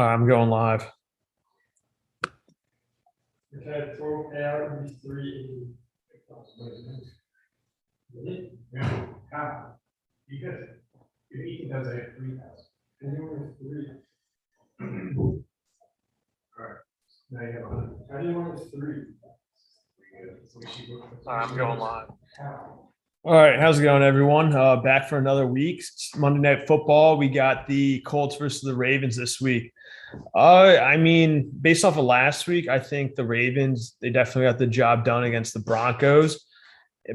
I'm going live. Okay, throw out these three. Really? Yeah. How? Because if eating does, I have 3,000. And you only have three. All right. Now you have 100. How do you want this three? I'm going live. How? All right, how's it going, everyone? Back for another week. It's Monday Night Football. We got the Colts versus the Ravens this week. Based off of last week, I think the Ravens, they definitely got the job done against the Broncos.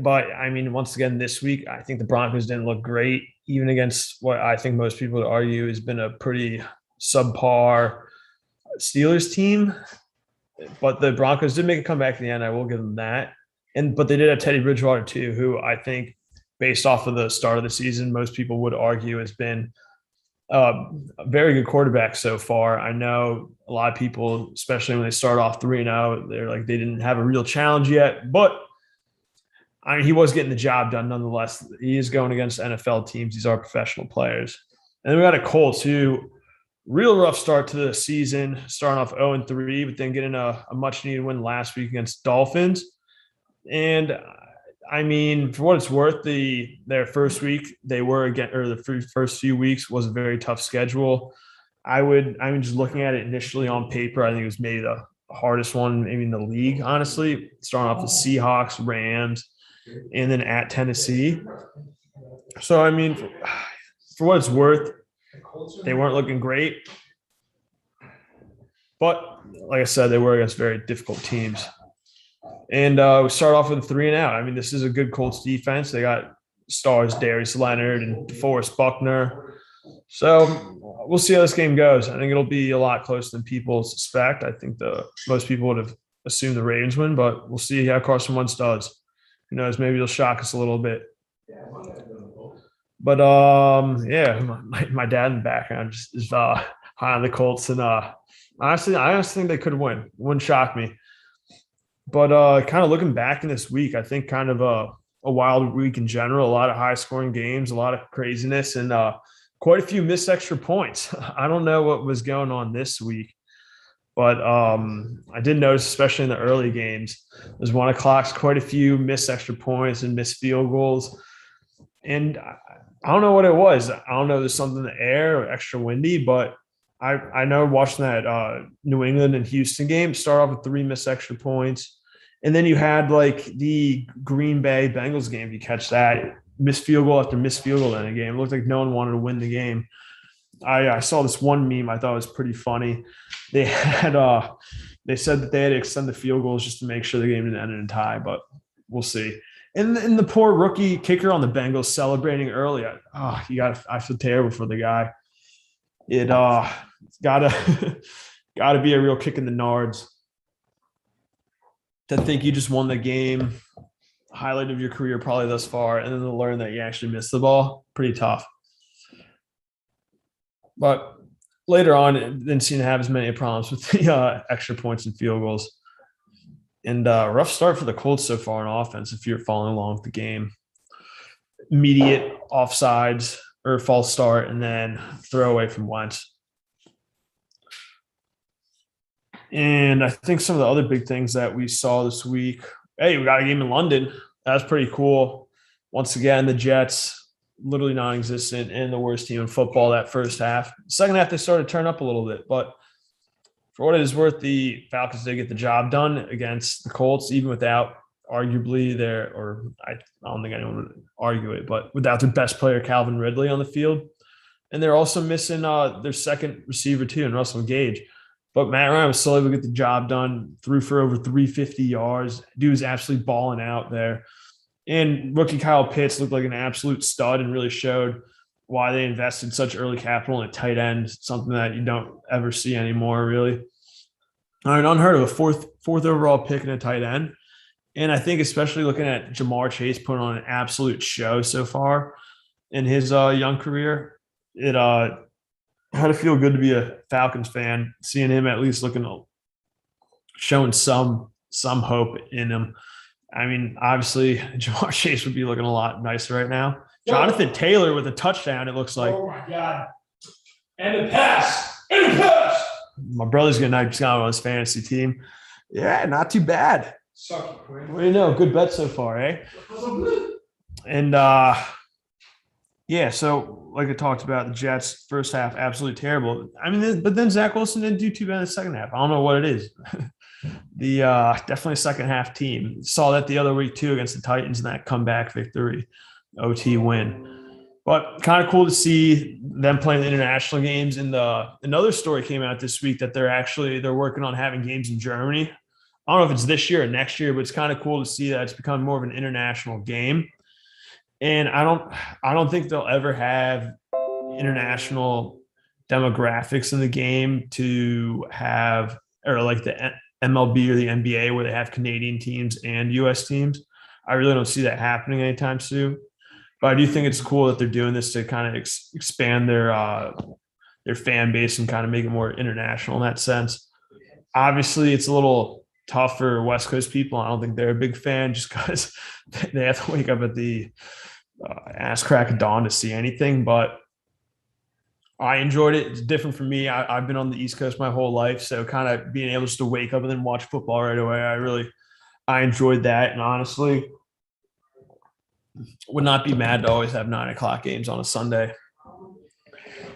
But once again, this week, I think the Broncos didn't look great, even against what I think most people would argue has been a pretty subpar Steelers team. But the Broncos did make a comeback in the end. I will give them that. But they did have Teddy Bridgewater too, who I think, based off of the start of the season, most people would argue has been a very good quarterback so far. I know a lot of people, especially when they start off 3-0, they're like they didn't have a real challenge yet, but he was getting the job done nonetheless. He is going against NFL teams. These are professional players. And then we got a Colts who real rough start to the season, starting off 0-3, but then getting a much needed win last week against Dolphins. And for what it's worth, their first week the first few weeks was a very tough schedule. Just looking at it initially on paper, I think it was maybe the hardest one maybe in the league, honestly. Starting off the Seahawks, Rams, and then at Tennessee. So for what it's worth, they weren't looking great. But like I said, they were against very difficult teams. And we start off with a 3-and-out. This is a good Colts defense. They got stars Darius Leonard and DeForest Buckner. So we'll see how this game goes. I think it'll be a lot closer than people suspect. I think most people would have assumed the Ravens win, but we'll see how Carson Wentz does. Who knows? Maybe he'll shock us a little bit. But my dad in the background just is high on the Colts, and honestly, I think they could win. It wouldn't shock me. But kind of looking back in this week, I think kind of a wild week in general. A lot of high-scoring games, a lot of craziness, and quite a few missed extra points. I don't know what was going on this week, but I did notice, especially in the early games, there's 1 o'clock, quite a few missed extra points and missed field goals. And I don't know what it was. I don't know if there's something in the air or extra windy, but I know watching that New England and Houston game, start off with 3 missed extra points. And then you had like the Green Bay Bengals game. If you catch that, missed field goal after missed field goal in a game. It looked like no one wanted to win the game. I saw this one meme I thought was pretty funny. They said that they had to extend the field goals just to make sure the game didn't end in a tie, but we'll see. And the poor rookie kicker on the Bengals celebrating early. I feel terrible for the guy. It gotta be a real kick in the nards to think you just won the game, highlight of your career probably thus far, and then to learn that you actually missed the ball. Pretty tough. But later on, it didn't seem to have as many problems with the extra points and field goals. And rough start for the Colts so far on offense if you're following along with the game. Immediate offsides or false start, and then throw away from Wentz. And I think some of the other big things that we saw this week, we got a game in London. That's pretty cool. Once again, the Jets, literally non-existent and the worst team in football that first half. Second half, they started to turn up a little bit. But for what it is worth, the Falcons did get the job done against the Colts, even without arguably I don't think anyone would argue it, but without their best player, Calvin Ridley, on the field. And they're also missing their second receiver too, in Russell Gage. But Matt Ryan was still able to get the job done, threw for over 350 yards. Dude was absolutely balling out there. And rookie Kyle Pitts looked like an absolute stud and really showed why they invested such early capital in a tight end, something that you don't ever see anymore, really. Unheard of, a fourth overall pick in a tight end. And I think especially looking at Jamar Chase putting on an absolute show so far in his young career, it had to feel good to be a Falcons fan, seeing him at least showing some hope in him. Obviously, Jamar Chase would be looking a lot nicer right now. Jonathan Taylor with a touchdown, it looks like. Oh, my God. And a pass. And a pass. My brother's getting just got on his fantasy team. Yeah, not too bad. Sucky, Quinn. What do you know? Good bet so far, eh? And yeah, so like I talked about, the Jets first half absolutely terrible. I mean, but then Zach Wilson didn't do too bad in the second half. I don't know what it is. The definitely second half team saw that the other week too against the Titans in that comeback victory, OT win. But kind of cool to see them playing the international games. And another story came out this week that they're working on having games in Germany. I don't know if it's this year or next year, but it's kind of cool to see that it's become more of an international game. And I don't think they'll ever have international demographics in the game to have, or like the MLB or the NBA where they have Canadian teams and US teams. I really don't see that happening anytime soon. But I do think it's cool that they're doing this to kind of expand their fan base and kind of make it more international in that sense. Obviously, it's a little tough for West Coast people. I don't think they're a big fan just because they have to wake up at the ass crack of dawn to see anything. But I enjoyed it. It's different for me. I've been on the East Coast my whole life, so kind of being able just to wake up and then watch football right away, I enjoyed that. And honestly, would not be mad to always have 9 o'clock games on a Sunday.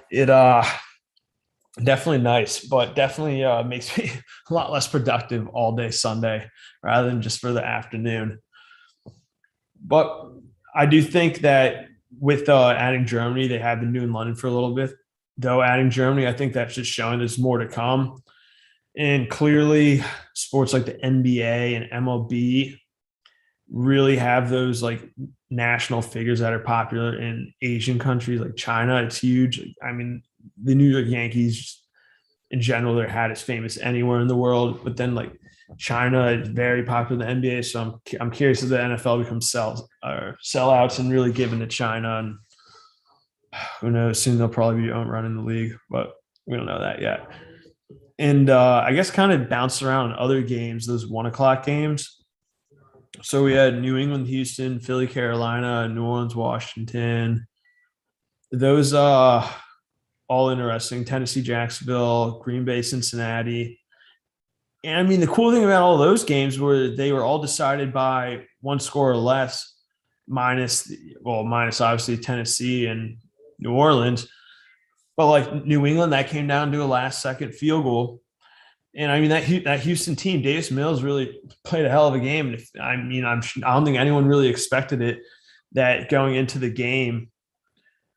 It definitely nice, but definitely makes me a lot less productive all day Sunday rather than just for the afternoon. But I do think that with adding Germany, they have been doing London for a little bit. Though adding Germany, I think that's just showing there's more to come. And clearly, sports like the NBA and MLB really have those like national figures that are popular in Asian countries like China. It's huge. I mean, the New York Yankees in general, their hat is famous anywhere in the world. But then like China is very popular in the NBA. So I'm curious if the NFL becomes sellouts and really given to China. And who knows? Soon they'll probably be running the league, but we don't know that yet. And I guess kind of bounce around other games, those 1 o'clock games. So we had New England, Houston, Philly, Carolina, New Orleans, Washington. Those all interesting. Tennessee, Jacksonville, Green Bay, Cincinnati. And I mean, the cool thing about all those games were they were all decided by one score or less, minus obviously Tennessee and New Orleans. But like New England, that came down to a last second field goal. And I mean, that Houston team, Davis Mills really played a hell of a game. I don't think anyone really expected it, that going into the game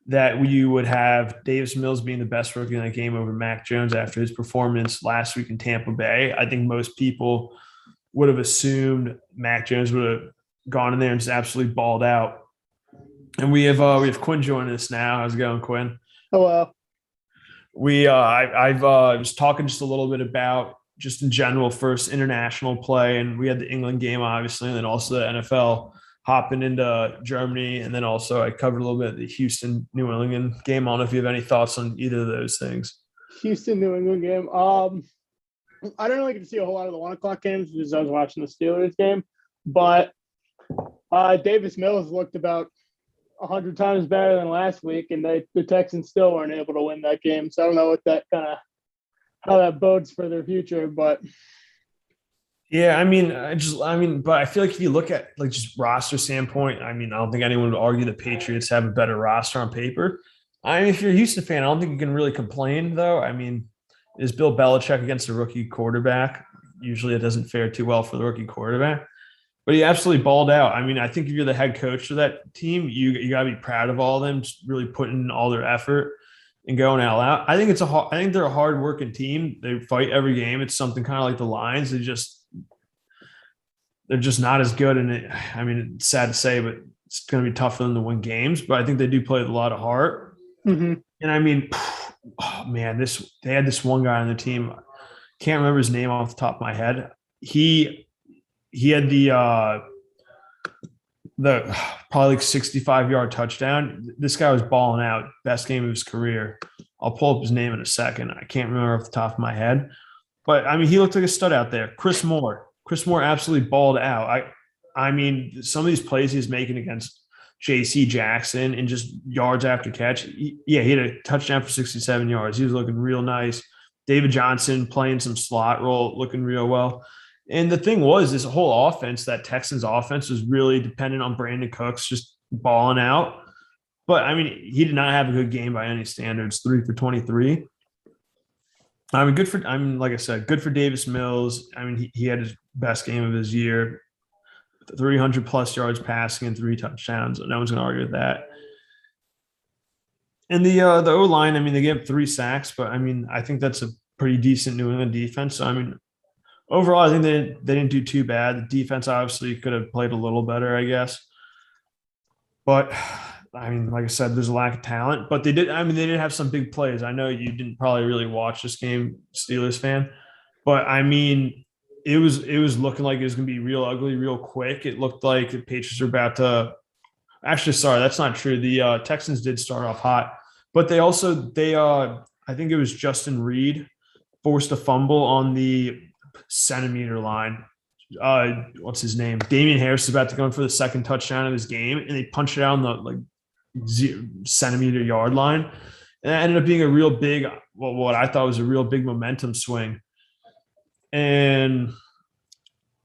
that you would have Davis Mills being the best rookie in that game over Mac Jones after his performance last week in Tampa Bay. I think most people would have assumed Mac Jones would have gone in there and just absolutely balled out. And we have Quinn joining us now. How's it going, Quinn? Hello. I was talking just a little bit about just in general first international play, and we had the England game obviously, and then also the NFL hopping into Germany, and then also I covered a little bit of the Houston New England game. I don't know if you have any thoughts on either of those things. Houston New England game. I don't really get to see a whole lot of the 1 o'clock games because I was watching the Steelers game, but Davis Mills looked about 100 times better than last week, and the Texans still weren't able to win that game. So I don't know what that how that bodes for their future, but yeah, but I feel like if you look at like just roster standpoint, I mean, I don't think anyone would argue the Patriots have a better roster on paper. I mean, if you're a Houston fan, I don't think you can really complain though. I mean, is Bill Belichick against a rookie quarterback? Usually it doesn't fare too well for the rookie quarterback. But he absolutely balled out. I mean, I think if you're the head coach of that team, you got to be proud of all of them, just really putting in all their effort and going all out. I think they're a hard-working team. They fight every game. It's something kind of like the Lions. They're just not as good. And I mean, it's sad to say, but it's going to be tough for them to win games. But I think they do play with a lot of heart. mm-hmm. And I mean, oh man, they had this one guy on the team. Can't remember his name off the top of my head. He had the probably like 65-yard touchdown. This guy was balling out, best game of his career. I'll pull up his name in a second. I can't remember off the top of my head, but I mean, he looked like a stud out there. Chris Moore absolutely balled out. I mean, some of these plays he's making against J.C. Jackson and just yards after catch. He had a touchdown for 67 yards. He was looking real nice. David Johnson playing some slot role, looking real well. And the thing was, this whole offense, that Texans offense, was really dependent on Brandon Cooks just balling out. But I mean, he did not have a good game by any standards. 3 for 23. I mean, like I said, good for Davis Mills. I mean, he had his best game of his year, 300 plus yards passing and 3 touchdowns. No one's going to argue with that. And the O line, I mean, they gave up 3 sacks, but I mean, I think that's a pretty decent New England defense. So I mean, overall, I think they didn't do too bad. The defense obviously could have played a little better, I guess. But I mean, like I said, there's a lack of talent, but they did. I mean, they did have some big plays. I know you didn't probably really watch this game, Steelers fan, but I mean, it was looking like it was going to be real ugly, real quick. It looked like the Patriots were about to. Actually, sorry, that's not true. The Texans did start off hot, but they I think it was Justin Reed forced a fumble on the centimeter line. What's his name? Damian Harris is about to go in for the second touchdown of his game, and they punched it out on the like 0 yard line. And that ended up being a real big, well, what I thought was a real big momentum swing. And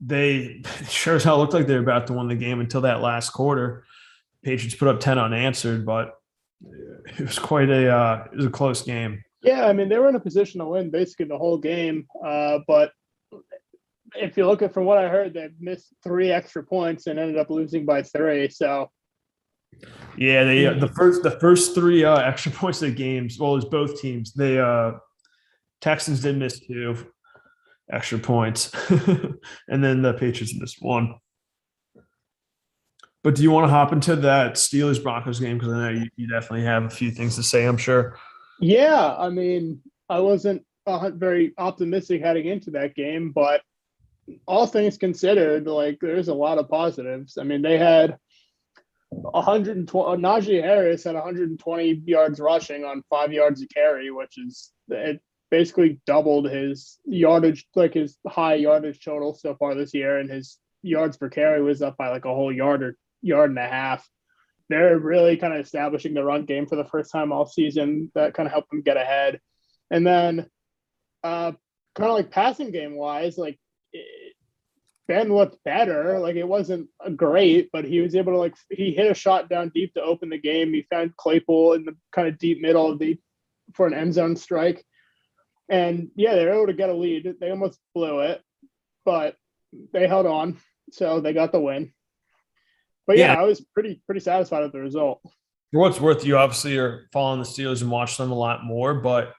they sure as hell looked like they were about to win the game until that last quarter. Patriots put up 10 unanswered, but it was quite it was a close game. Yeah, I mean, they were in a position to win basically the whole game. But if you look at from what I heard, they missed 3 extra points and ended up losing by 3. So yeah, the first 3 extra points of the games. Well, it was both teams. They Texans did miss 2 extra points, and then the Patriots missed 1. But do you want to hop into that Steelers Broncos game? Because I know you definitely have a few things to say, I'm sure. Yeah, I mean, I wasn't very optimistic heading into that game, but all things considered, like there's a lot of positives. I mean, they had 120. Najee Harris had 120 yards rushing on 5 yards a carry, which is it basically doubled his yardage, like his high yardage total so far this year, and his yards per carry was up by like a whole yard or yard and a half. They're really kind of establishing the run game for the first time all season. That kind of helped them get ahead. And then kind of like passing game wise, like Ben looked better. Like it wasn't great, but he was able to he hit a shot down deep to open the game. He found Claypool in the kind of deep middle of for an end zone strike. And yeah, they were able to get a lead. They almost blew it, but they held on. So they got the win. But yeah, I was pretty satisfied with the result. For what's worth, you obviously are following the Steelers and watch them a lot more, but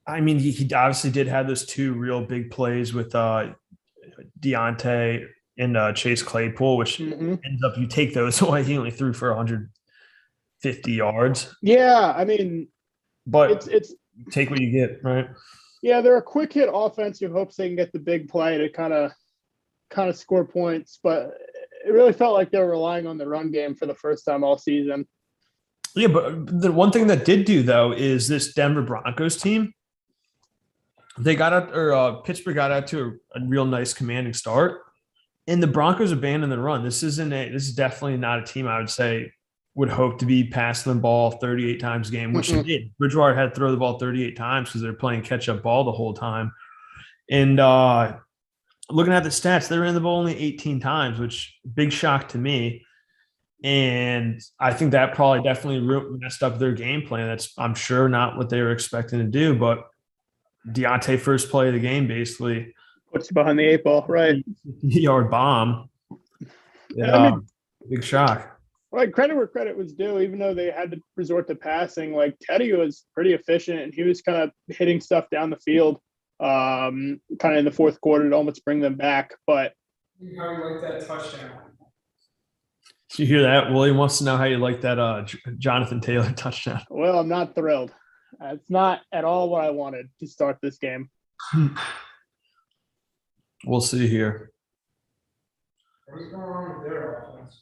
I mean, he obviously did have those 2 real big plays with Deontay and Chase Claypool, which ends up you take those away. He only threw for 150 yards. Yeah, I mean, but it's take what you get, right? Yeah, they're a quick hit offense who hopes they can get the big play to kind of score points, but it really felt like they were relying on the run game for the first time all season. Yeah, but the one thing that did do though is this Denver Broncos team. They got out, or Pittsburgh got out to a real nice commanding start, and the Broncos abandoned the run. This is definitely not a team I would say would hope to be passing the ball 38 times a game, which they did. Bridgewater had to throw the ball 38 times because they're playing catch-up ball the whole time. And looking at the stats, they ran the ball only 18 times, which big shock to me. And I think that probably definitely messed up their game plan. That's, I'm sure, not what they were expecting to do. But Deontay, first play of the game, basically puts you behind the 8 ball, right? Yard bomb. Yeah, I mean, big shock. Like credit where credit was due, even though they had to resort to passing, like Teddy was pretty efficient and he was kind of hitting stuff down the field kind of in the fourth quarter to almost bring them back. But how you like that touchdown? Did you hear that? William wants to know how you like that Jonathan Taylor touchdown. Well, I'm not thrilled. It's not at all what I wanted to start this game. We'll see here. What's going on with their offense?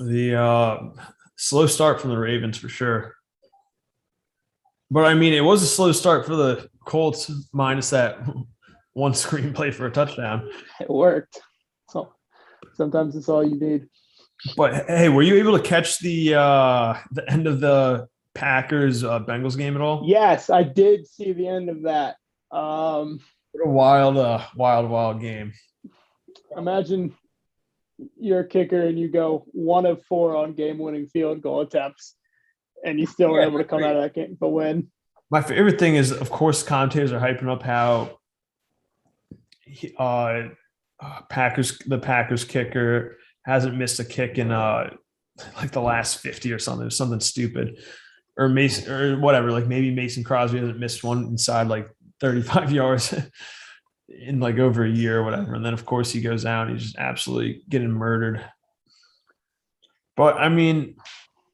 The slow start from the Ravens for sure. But, I mean, it was a slow start for the Colts minus that one screenplay for a touchdown. It worked. So sometimes it's all you need. But, hey, were you able to catch the end of the Packers Bengals game at all? Yes, I did see the end of that. What a wild game. Imagine you're a kicker and you go 1 of 4 on game-winning field goal attempts, and you still were able to come out of that game but win. My favorite thing is, of course, commentators are hyping up how the Packers kicker hasn't missed a kick in like the last 50 or something stupid, or Mason or whatever. Like maybe Mason Crosby hasn't missed one inside like 35 yards in like over a year or whatever. And then of course he goes out and he's just absolutely getting murdered. But I mean,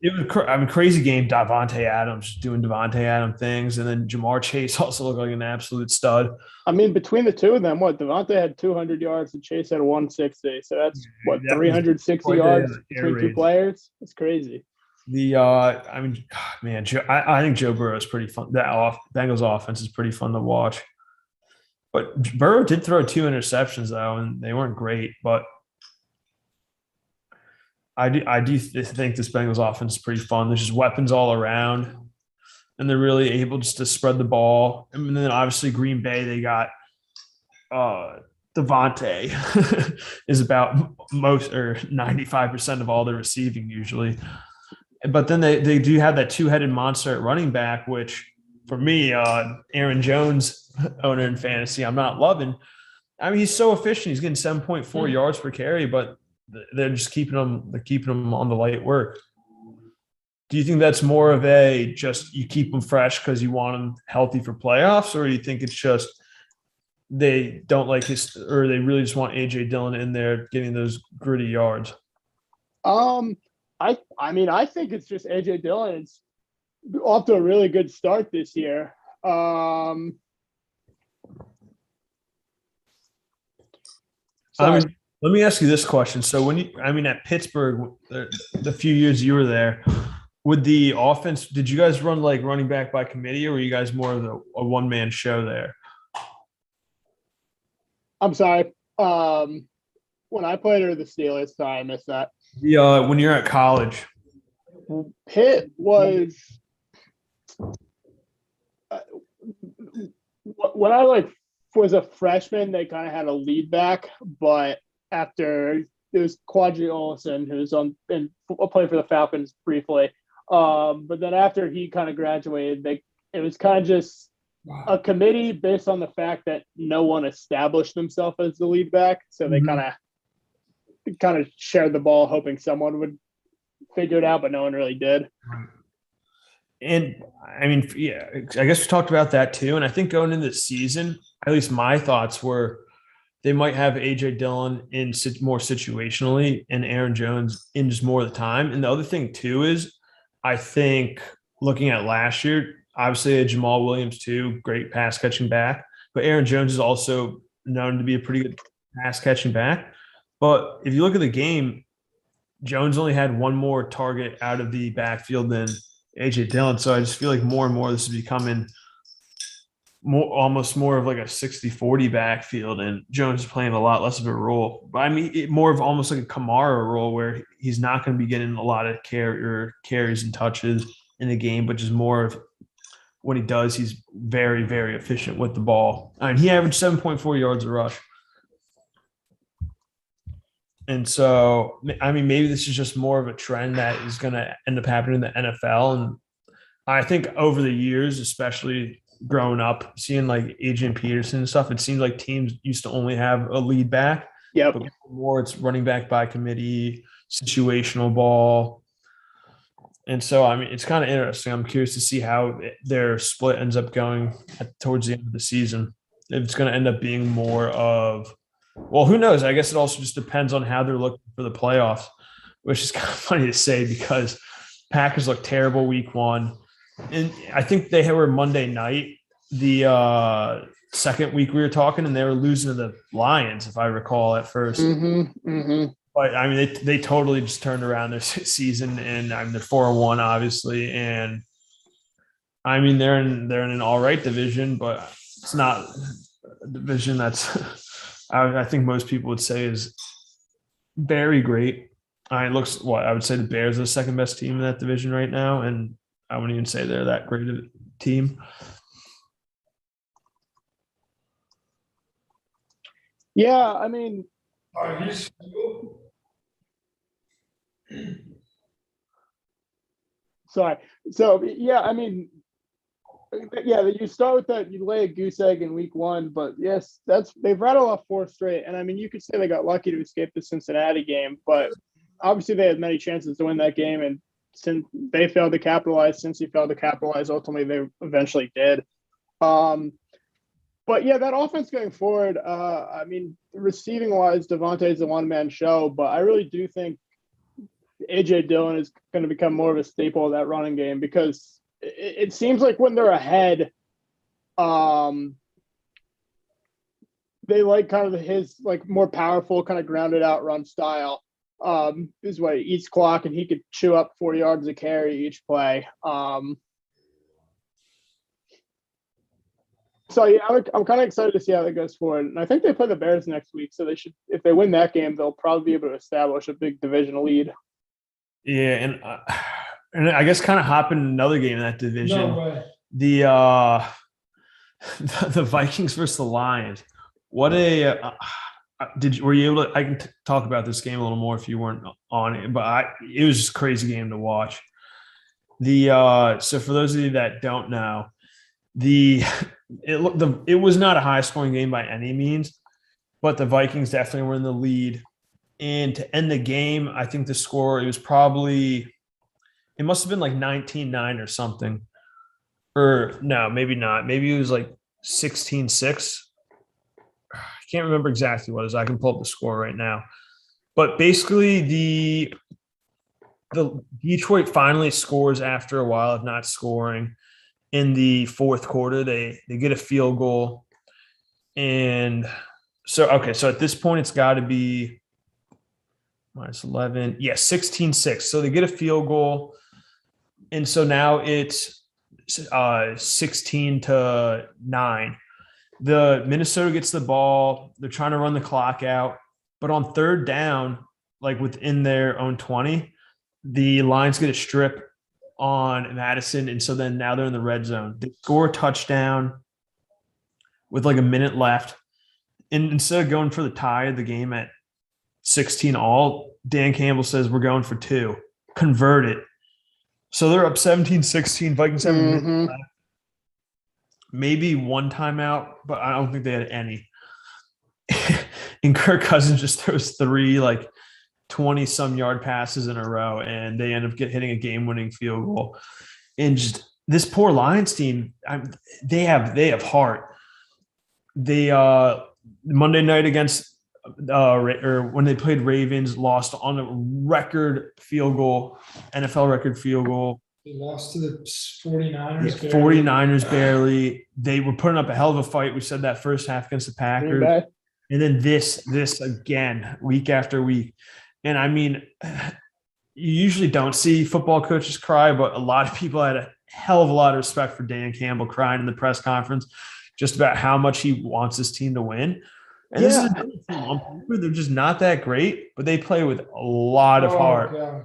it was crazy game. Davante Adams doing Davante Adams things, and then Jamar Chase also looked like an absolute stud. I mean, between the two of them, Davante had 200 yards and Chase had 160. So that's 360 yards between two players. That's crazy. I think Joe Burrow is pretty fun. Bengals offense is pretty fun to watch. But Burrow did throw 2 interceptions though, and they weren't great. But I do think this Bengals offense is pretty fun. There's just weapons all around, and they're really able just to spread the ball. And then obviously Green Bay, they got Devontae is about most or 95% of all their receiving usually. But then they do have that 2-headed monster at running back, which for me, Aaron Jones, owner in fantasy, I'm not loving. I mean, he's so efficient. He's getting 7.4 yards per carry, but they're just keeping him on the light work. Do you think that's more of just you keep them fresh because you want them healthy for playoffs, or do you think it's just they don't like or they really just want AJ Dillon in there getting those gritty yards? I mean, I think it's just AJ Dillon's off to a really good start this year. Let me ask you this question. So at Pittsburgh, the few years you were there, with the offense, did you guys run like running back by committee, or were you guys more of a one-man show there? I'm sorry. When I played for the Steelers, sorry, I missed that. When you're at college, Pitt was when I was a freshman. They kind of had a lead back, but after it was Quadri Olson, who was and played for the Falcons briefly. But then after he kind of graduated, it was kind of just a committee based on the fact that no one established themselves as the lead back, so they kind of shared the ball, hoping someone would figure it out, but no one really did. And I mean, yeah, I guess we talked about that too. And I think going into the season, at least my thoughts were they might have AJ Dillon in more situationally and Aaron Jones in just more of the time. And the other thing too is I think looking at last year, obviously Jamal Williams too, great pass catching back, but Aaron Jones is also known to be a pretty good pass catching back. But if you look at the game, Jones only had one more target out of the backfield than AJ Dillon. So I just feel like more and more this is becoming almost more of like a 60-40 backfield, and Jones is playing a lot less of a role. But I mean, more of almost like a Kamara role where he's not going to be getting a lot of carries and touches in the game, but just more of when he does, he's very, very efficient with the ball. I mean, he averaged 7.4 yards a rush. And so, I mean, maybe this is just more of a trend that is going to end up happening in the NFL. And I think over the years, especially growing up, seeing like Adrian Peterson and stuff, it seems like teams used to only have a lead back. Yeah. But more it's running back by committee, situational ball. And so, I mean, it's kind of interesting. I'm curious to see how their split ends up going towards the end of the season. If it's going to end up being more of, well, who knows? I guess it also just depends on how they're looking for the playoffs, which is kind of funny to say because Packers looked terrible week 1. And I think they were Monday night, the second week we were talking, and they were losing to the Lions, if I recall, at first. But I mean, they totally just turned around their season, and I mean, they're 4-1, obviously, and I mean they're in an all right division, but it's not a division that's I think most people would say is very great. It looks I would say the Bears are the second best team in that division right now, and I wouldn't even say they're that great of a team. Yeah, I mean, Are you still? sorry. So yeah, I mean, yeah, you start with that. You lay a goose egg in week one, but yes, they've rattled off four straight. And I mean, you could say they got lucky to escape the Cincinnati game, but obviously they had many chances to win that game, and since they failed to capitalize, since he failed to capitalize, ultimately they eventually did. Um, but yeah, that offense going forward, I mean, receiving wise, Devontae is a one man show, but I really do think AJ Dillon is going to become more of a staple of that running game because it seems like when they're ahead, um, they like kind of his like more powerful, kind of grounded out run style. Is what he eats clock and he could chew up 4 yards a carry each play. So yeah, I'm kind of excited to see how that goes forward. And I think they play the Bears next week, so they should, if they win that game, they'll probably be able to establish a big divisional lead. Yeah, and I guess kind of hop in another game in that division. No way. The the Vikings versus the Lions. What a were you able to? I can talk about this game a little more if you weren't on it, but it was just a crazy game to watch. So for those of you that don't know, it was not a high scoring game by any means, but the Vikings definitely were in the lead. And to end the game, I think the score, it must have been like 19-9 or something. Or no, maybe not. Maybe it was like 16-6. I can't remember exactly what it is. I can pull up the score right now. But basically the Detroit finally scores after a while of not scoring. In the fourth quarter, they get a field goal. And so at this point it's got to be minus 11. Yeah, 16-6. So they get a field goal. And so now it's 16-9. The Minnesota gets the ball. They're trying to run the clock out. But on third down, like within their own 20, the Lions get a strip on Madison. And so then now they're in the red zone. They score a touchdown with like a minute left. And instead of going for the tie of the game at 16 all, Dan Campbell says, we're going for 2. Convert it. So they're up 17-16. Vikings have a minute left. Maybe one timeout, but I don't think they had any. And Kirk Cousins just throws 3 like 20-some yard passes in a row, and they end up hitting a game-winning field goal. And just this poor Lions team, they have heart. They Monday night against or when they played Ravens, lost on a record field goal, NFL record field goal. They lost to the 49ers. Yeah, 49ers barely. They were putting up a hell of a fight. We said that first half against the Packers. And then this again, week after week. And I mean, you usually don't see football coaches cry, but a lot of people had a hell of a lot of respect for Dan Campbell crying in the press conference just about how much he wants his team to win. And this is a team on paper, they're just not that great, but they play with a lot of heart. God.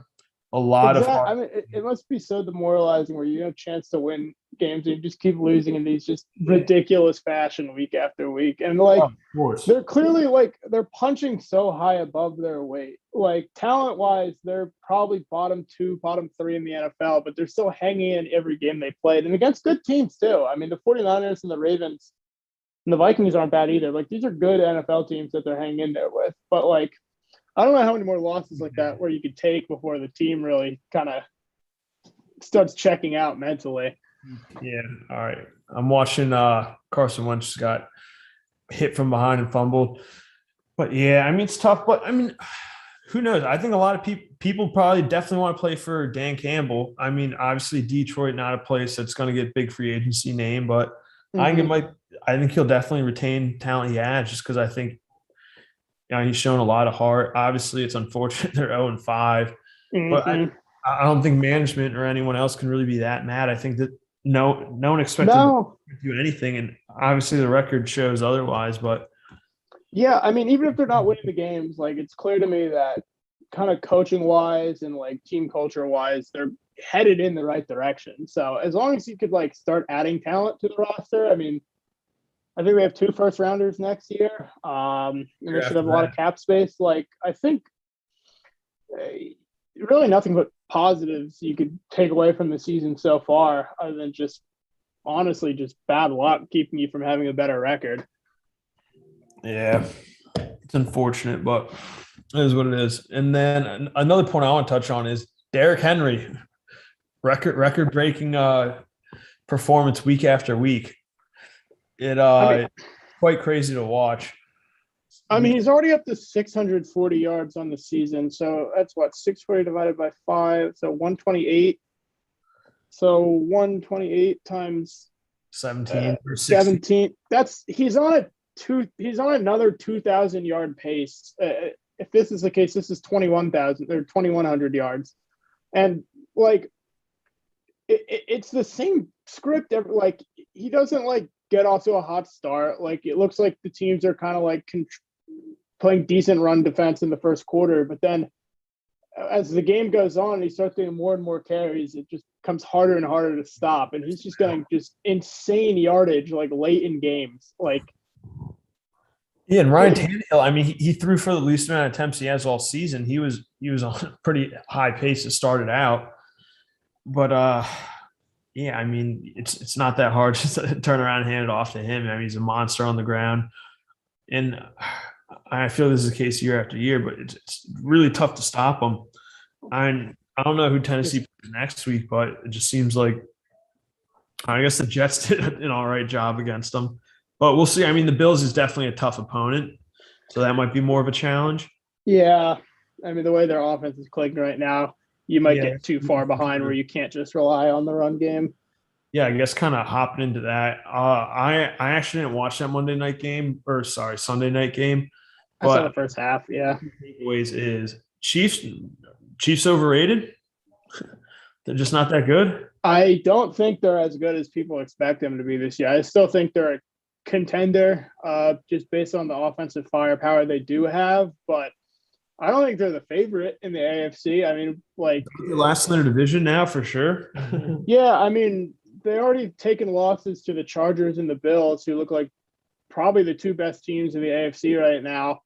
A lot of heart. I mean, it must be so demoralizing where you have a chance to win games and you just keep losing in these just ridiculous fashion week after week. And like, of course, they're clearly like they're punching so high above their weight. Like talent wise, they're probably bottom 2, bottom 3 in the NFL, but they're still hanging in every game they played and against good teams too. I mean, the 49ers and the Ravens and the Vikings aren't bad either. Like these are good NFL teams that they're hanging in there with. But like, I don't know how many more losses like that where you could take before the team really kind of starts checking out mentally. Yeah. All right. I'm watching Carson Wentz got hit from behind and fumbled. But yeah, I mean, it's tough. But I mean, who knows? I think a lot of people probably definitely want to play for Dan Campbell. I mean, obviously Detroit, not a place that's going to get big free agency name, but I think he'll definitely retain talent he has just because I think he's shown a lot of heart. Obviously, it's unfortunate they're 0-5, but I don't think management or anyone else can really be that mad. I think that no one expected to do anything, and obviously the record shows otherwise. But yeah, I mean, even if they're not winning the games, like it's clear to me that kind of coaching wise and like team culture wise, they're headed in the right direction. So as long as you could like start adding talent to the roster, I mean, I think we have 2 first rounders next year. And they should have a lot of cap space. Like, I think really nothing but positives you could take away from the season so far, other than just honestly just bad luck keeping you from having a better record. Yeah, it's unfortunate, but it is what it is. And then another point I want to touch on is Derrick Henry, record breaking performance week after week. It's quite crazy to watch. I mean, he's already up to 640 yards on the season. So that's what, 640 divided by 5. So 128. So 128 times 17 or 17. He's on another 2,000 yard pace. If this is the case, this is 21,000 or 2,100 yards. And like, it's the same script. Like, he doesn't like get off to a hot start. Like, it looks like the teams are kind of like playing decent run defense in the first quarter, but then as the game goes on, he starts getting more and more carries. It just becomes harder and harder to stop, and he's just getting just insane yardage like late in games. Like, yeah, and Ryan Tannehill, I mean, he threw for the least amount of attempts he has all season. He was on a pretty high pace to start it out, but yeah, I mean, it's not that hard to turn around and hand it off to him. I mean, he's a monster on the ground, and I feel this is the case year after year, but it's really tough to stop him. I don't know who Tennessee plays next week, but it just seems like I guess the Jets did an all right job against them. But we'll see. I mean, the Bills is definitely a tough opponent, so that might be more of a challenge. Yeah. I mean, the way their offense is clicking right now, you might get too far behind where you can't just rely on the run game. Yeah, I guess kind of hopping into that. I actually didn't watch that Sunday night game. I saw the first half. Yeah. Takeaways is Chiefs overrated. They're just not that good. I don't think they're as good as people expect them to be this year. I still think they're a contender, just based on the offensive firepower they do have, but I don't think they're the favorite in the AFC. I mean, like, they're last in their division now for sure. Yeah, I mean, they already taken losses to the Chargers and the Bills, who look like probably the 2 best teams in the AFC right now.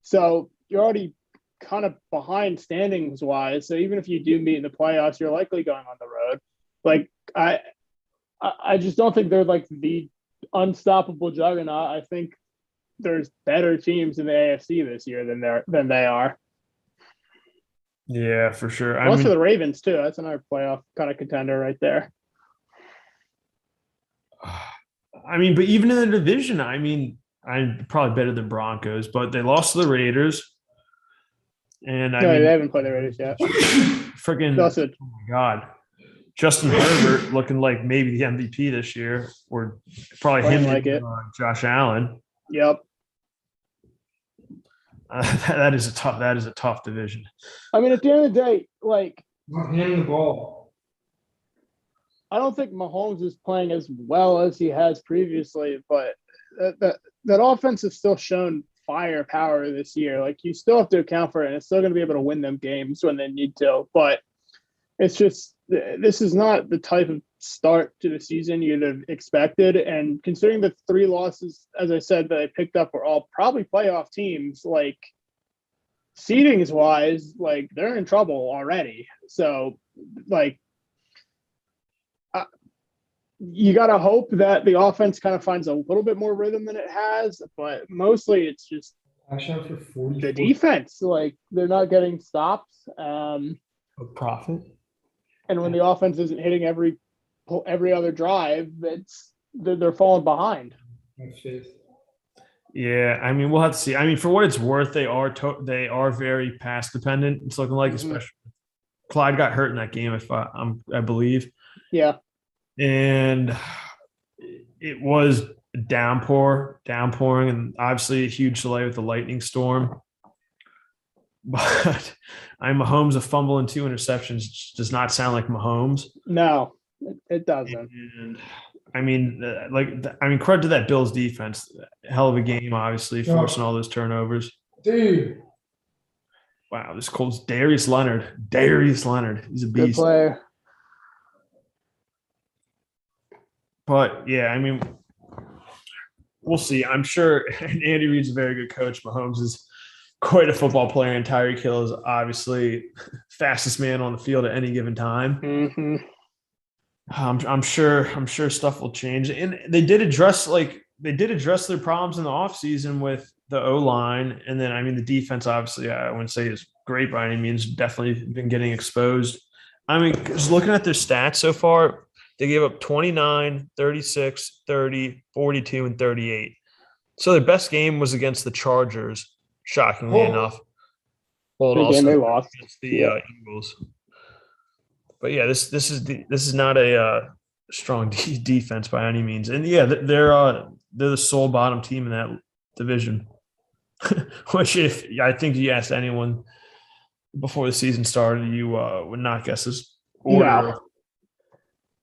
So you're already kind of behind standings wise. So even if you do meet in the playoffs, you're likely going on the road. Like, I just don't think they're like the unstoppable juggernaut. I think there's better teams in the AFC this year than they are. Yeah, for sure. Also the Ravens too. That's another playoff kind of contender right there. I mean, but even in the division, I mean, I'm probably better than Broncos, but they lost to the Raiders. And they haven't played the Raiders yet. Freaking, oh my God. Justin Herbert looking like maybe the MVP this year, or probably him and Josh Allen. Yep. That is a tough division. I mean, at the end of the day, like, not handing the ball. I don't think Mahomes is playing as well as he has previously, but that offense has still shown firepower this year. Like, you still have to account for it, and it's still going to be able to win them games when they need to. But it's just, this is not the type of start to the season you'd have expected. And considering the 3 losses, as I said, that I picked up were all probably playoff teams, like, seedings wise, like, they're in trouble already. So, like, you got to hope that the offense kind of finds a little bit more rhythm than it has, but mostly it's just the defense. Like, they're not getting stops. Profit. And when the offense isn't hitting every other drive, they're falling behind. Yeah, I mean, we'll have to see. I mean, for what it's worth, they are very pass dependent. It's looking like, especially Clyde got hurt in that game, I believe. Yeah. And it was downpouring, and obviously a huge delay with the lightning storm. But Mahomes, a fumble and 2 interceptions does not sound like Mahomes. No, it doesn't. And I mean, credit to that Bills defense. Hell of a game, obviously, forcing all those turnovers. Dude. Wow, this Colts, Darius Leonard. He's a beast. Good player. But yeah, I mean, we'll see. I'm sure Andy Reid's a very good coach. Mahomes is quite a football player, and Tyreek Hill is obviously fastest man on the field at any given time. Mm-hmm. I'm sure stuff will change, and they did address their problems in the offseason with the O line, and then I mean the defense. Obviously, I wouldn't say is great by any means. Definitely been getting exposed. I mean, just looking at their stats so far, they gave up 29, 36, 30, 42, and 38. So their best game was against the Chargers, shockingly enough. Well, The game they lost against the Eagles. But yeah, this is not a strong defense by any means, and yeah, they're the sole bottom team in that division. Which, if I think you asked anyone before the season started, you would not guess this order. No.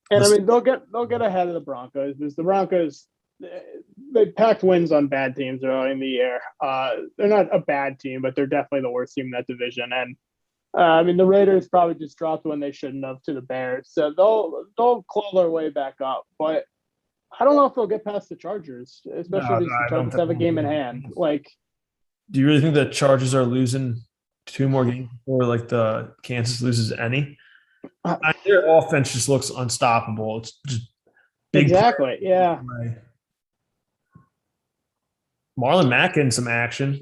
And I mean, they'll get ahead of the Broncos because the Broncos they packed wins on bad teams early in the year. They're not a bad team, but they're definitely the worst team in that division. And I mean, the Raiders probably just dropped when they shouldn't have to the Bears, so they'll claw their way back up. But I don't know if they'll get past the Chargers, especially because the Chargers have a game in hand. Like, do you really think the Chargers are losing 2 more games before like the Kansas loses any? Their offense just looks unstoppable. It's just big exactly, yeah. Marlon Mack in some action.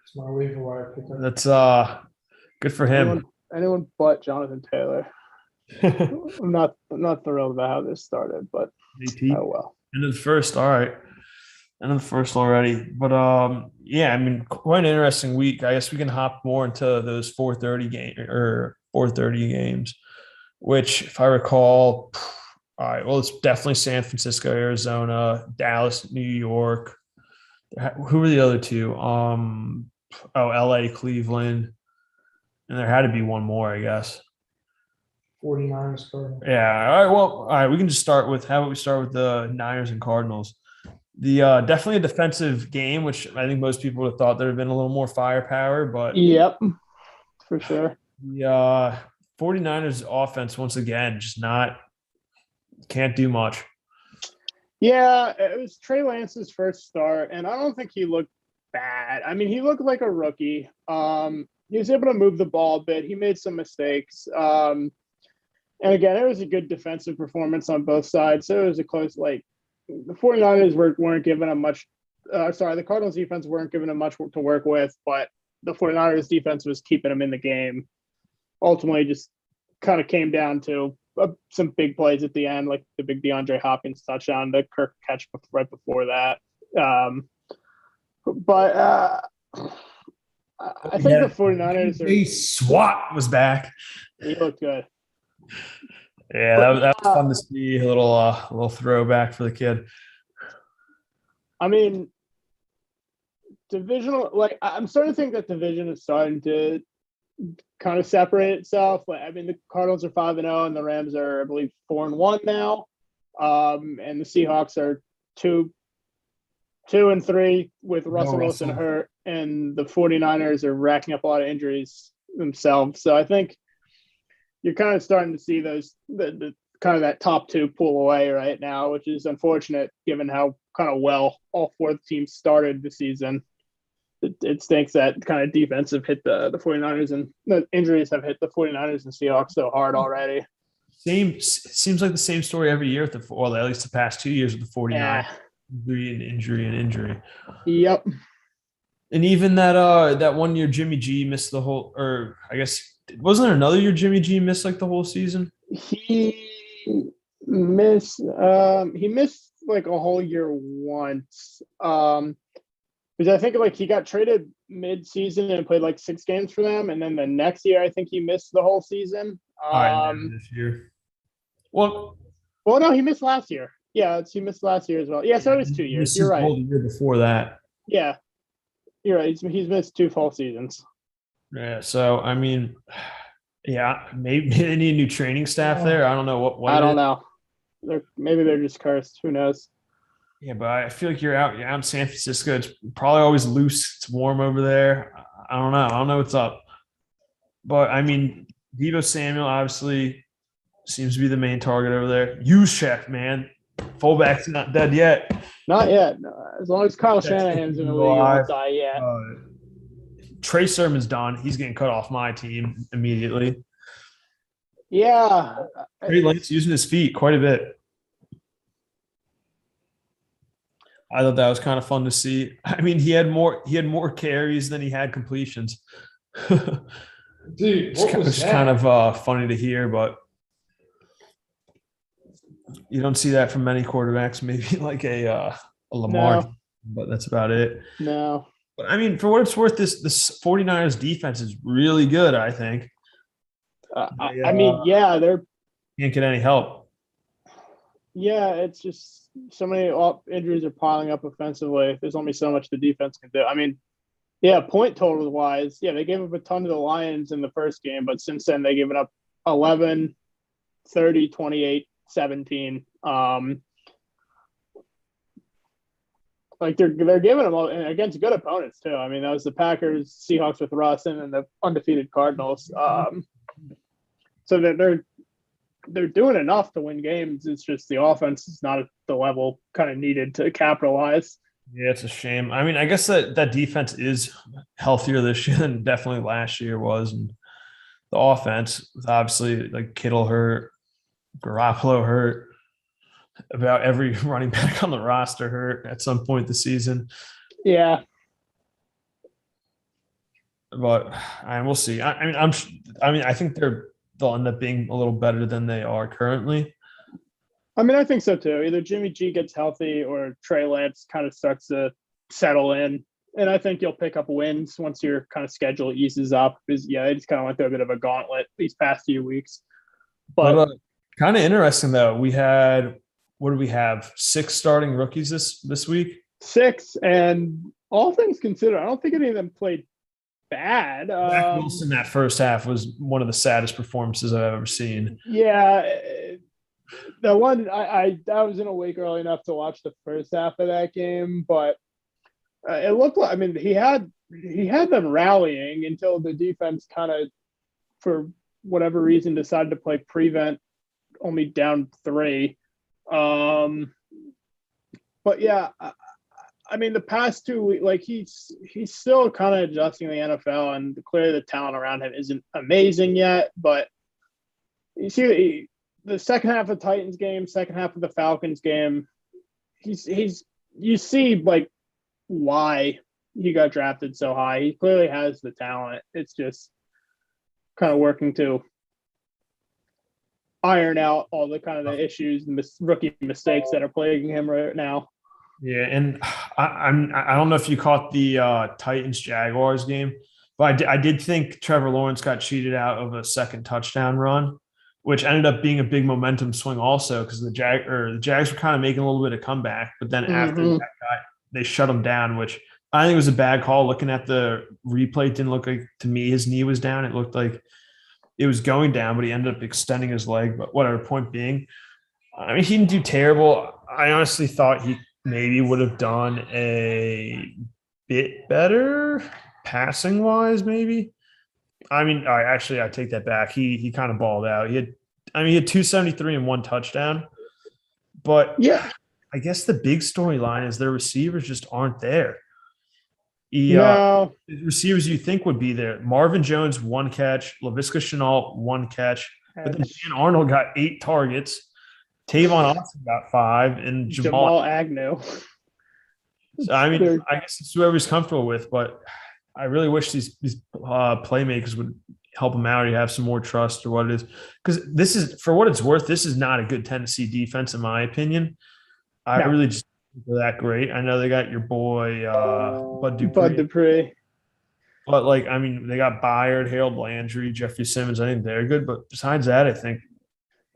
It's my waiver wire pickup. That's good for him. Anyone but Jonathan Taylor. I'm not thrilled about how this started, but oh well. End of the first, all right. End of the first already. But yeah, I mean, quite an interesting week. I guess we can hop more into those 4:30 games, which, if I recall, all right, well, it's definitely San Francisco, Arizona, Dallas, New York. Who were the other two? LA, Cleveland, and there had to be one more, I guess. 49ers, Cardinals. Yeah. All right. Well, all right. We can just start with how about we start with the Niners and Cardinals. The definitely a defensive game, which I think most people would have thought there would have been a little more firepower, but yep, for sure. The 49ers offense once again just can't do much. Yeah, it was Trey Lance's first start, and I don't think he looked bad. I mean, he looked like a rookie. He was able to move the ball a bit. He made some mistakes. And again, it was a good defensive performance on both sides. So it was a close, like, the 49ers weren't given him much. The Cardinals defense weren't giving him much to work with, but the 49ers defense was keeping him in the game. Ultimately, just kind of came down to some big plays at the end, like the big DeAndre Hopkins touchdown, the Kirk catch right before that. But I think the 49ers SWAT was back. He looked good. Yeah, that was fun to see. A little throwback for the kid. I mean, divisional, like, I'm starting to think that division is starting to kind of separate itself. Like, I mean, the Cardinals are 5-0 and the Rams are, I believe, 4-1 now. And the Seahawks are 2-3 with Russell Wilson hurt, and the 49ers are racking up a lot of injuries themselves. So I think you're kind of starting to see the kind of that top two pull away right now, which is unfortunate given how kind of well all 4 teams started the season. It stinks that kind of defense have hit the 49ers, and the injuries have hit the 49ers and Seahawks so hard already. Seems like the same story every year at at least the past 2 years with the 49ers. Yeah. Injury. Yep. And even that 1 year Jimmy G missed the whole, or I guess wasn't there another year Jimmy G missed like the whole season? He missed like a whole year once. Because I think like he got traded mid-season and played like 6 games for them, and then the next year I think he missed the whole season. This year. Well, no, he missed last year. Yeah, he missed last year as well. Yeah, so it was 2 years. You're right. The year before that. Yeah, you're right. He's missed 2 full seasons. Yeah, so I mean, yeah, maybe they need a new training staff there. I don't know what I don't know. Maybe they're just cursed. Who knows? Yeah, but I feel like you're out in San Francisco. It's probably always loose. It's warm over there. I don't know. I don't know what's up. But I mean, Deebo Samuel obviously seems to be the main target over there. Juszczyk, man. Fullback's not dead yet. Not yet. No. As long as Kyle That's Shanahan's in the league, he alive. won't die yet. Trey Sermon's done. He's getting cut off my team immediately. Yeah. Trey Lance using his feet quite a bit. I thought that was kind of fun to see. I mean, he had more carries than he had completions. Dude, what was It's that? kind of funny to hear, but you don't see that from many quarterbacks. Maybe like a Lamar, No. but that's about it. No. But I mean, for what it's worth, this 49ers defense is really good, I think. I mean, yeah, they're Can't get any help. yeah, it's just so many injuries are piling up offensively. There's only so much the defense can do. I mean, yeah, point total wise, yeah, they gave up a ton to the Lions in the first game, but since then they've given up 11, 30, 28, 17. Like they're giving them all and against good opponents too. I mean, that was the Packers, Seahawks with Russ, and the undefeated Cardinals. So they're doing enough to win games. It's just the offense is not at the level kind of needed to capitalize. Yeah, it's a shame. I mean, I guess that defense is healthier this year than definitely last year was, and the offense was obviously like Kittle hurt, Garoppolo hurt, about every running back on the roster hurt at some point this season. Yeah. But we'll see. I think they'll end up being a little better than they are currently. I mean, I think so too. Either Jimmy G gets healthy or Trey Lance kind of starts to settle in. And I think you'll pick up wins once your kind of schedule eases up. Because yeah, they just kind of went through a bit of a gauntlet these past few weeks. But kind of interesting though. What do we have? 6 starting rookies this week? 6, and all things considered, I don't think any of them played bad. Zach Wilson that first half was one of the saddest performances I've ever seen. Yeah, the one I wasn't awake early enough to watch the first half of that game, but it looked like, I mean, he had them rallying until the defense kind of, for whatever reason, decided to play prevent, only down 3. But yeah, I mean, the past 2 weeks, like he's still kind of adjusting the NFL, and clearly the talent around him isn't amazing yet. But you see the second half of the Titans game, second half of the Falcons game, you see like why he got drafted so high. He clearly has the talent. It's just kind of working to iron out all the kind of the issues and rookie mistakes that are plaguing him right now. Yeah, and I don't know if you caught the Titans Jaguars game, but I did think Trevor Lawrence got cheated out of a second touchdown run, which ended up being a big momentum swing also because the Jags were kind of making a little bit of comeback, but then after that they shut him down, which I think was a bad call. Looking at the replay, it didn't look like to me his knee was down. It looked like it was going down, but he ended up extending his leg. But whatever, point being, I mean, he didn't do terrible. I honestly thought he maybe would have done a bit better passing wise, maybe. I mean, I take that back. He kind of balled out. He had 273 and 1 touchdown. But yeah, I guess the big storyline is their receivers just aren't there. No. The receivers you think would be there. Marvin Jones, 1 catch. Laviska Shenault, 1 catch. But then Dan Arnold got 8 targets. Tavon Austin got 5. And Jamal Agnew. So, I mean, I guess it's whoever's comfortable with, but I really wish these playmakers would help him out or you have some more trust or what it is. Because this is, for what it's worth, this is not a good Tennessee defense, in my opinion. I really just think they're that great. I know they got your boy Bud Dupree. But, like, I mean, they got Byard, Harold Landry, Jeffrey Simmons. I think they're good. But besides that, I think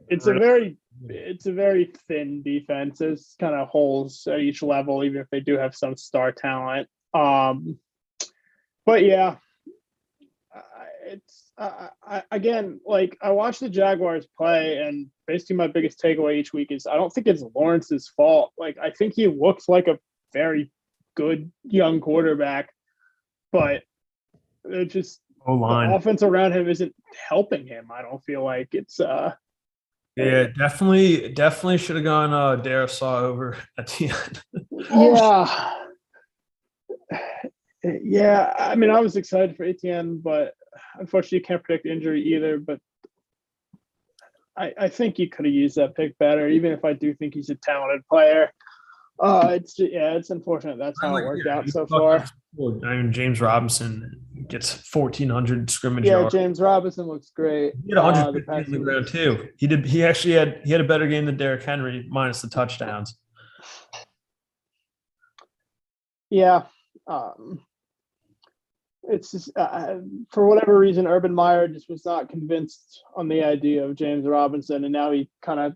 it's a very thin defense. There's kind of holes at each level, even if they do have some star talent. But yeah, it's again, like I watch the Jaguars play, and basically my biggest takeaway each week is I don't think it's Lawrence's fault. Like I think he looks like a very good young quarterback, but it just the offense around him isn't helping him. I don't feel like it's Yeah, definitely should have gone Darisaw over at the end. Yeah, yeah. I mean, I was excited for ATN, but unfortunately, you can't predict injury either. But I think you could have used that pick better, even if I do think he's a talented player. It's unfortunate that's how it worked out so far. I mean, James Robinson gets 1,400 scrimmage Yeah, yards. James Robinson looks great. He had The 150 on the Packers, ground too. He did. He had a better game than Derrick Henry minus the touchdowns. yeah. Um, it's just, for whatever reason, Urban Meyer just was not convinced on the idea of James Robinson, and now he kind of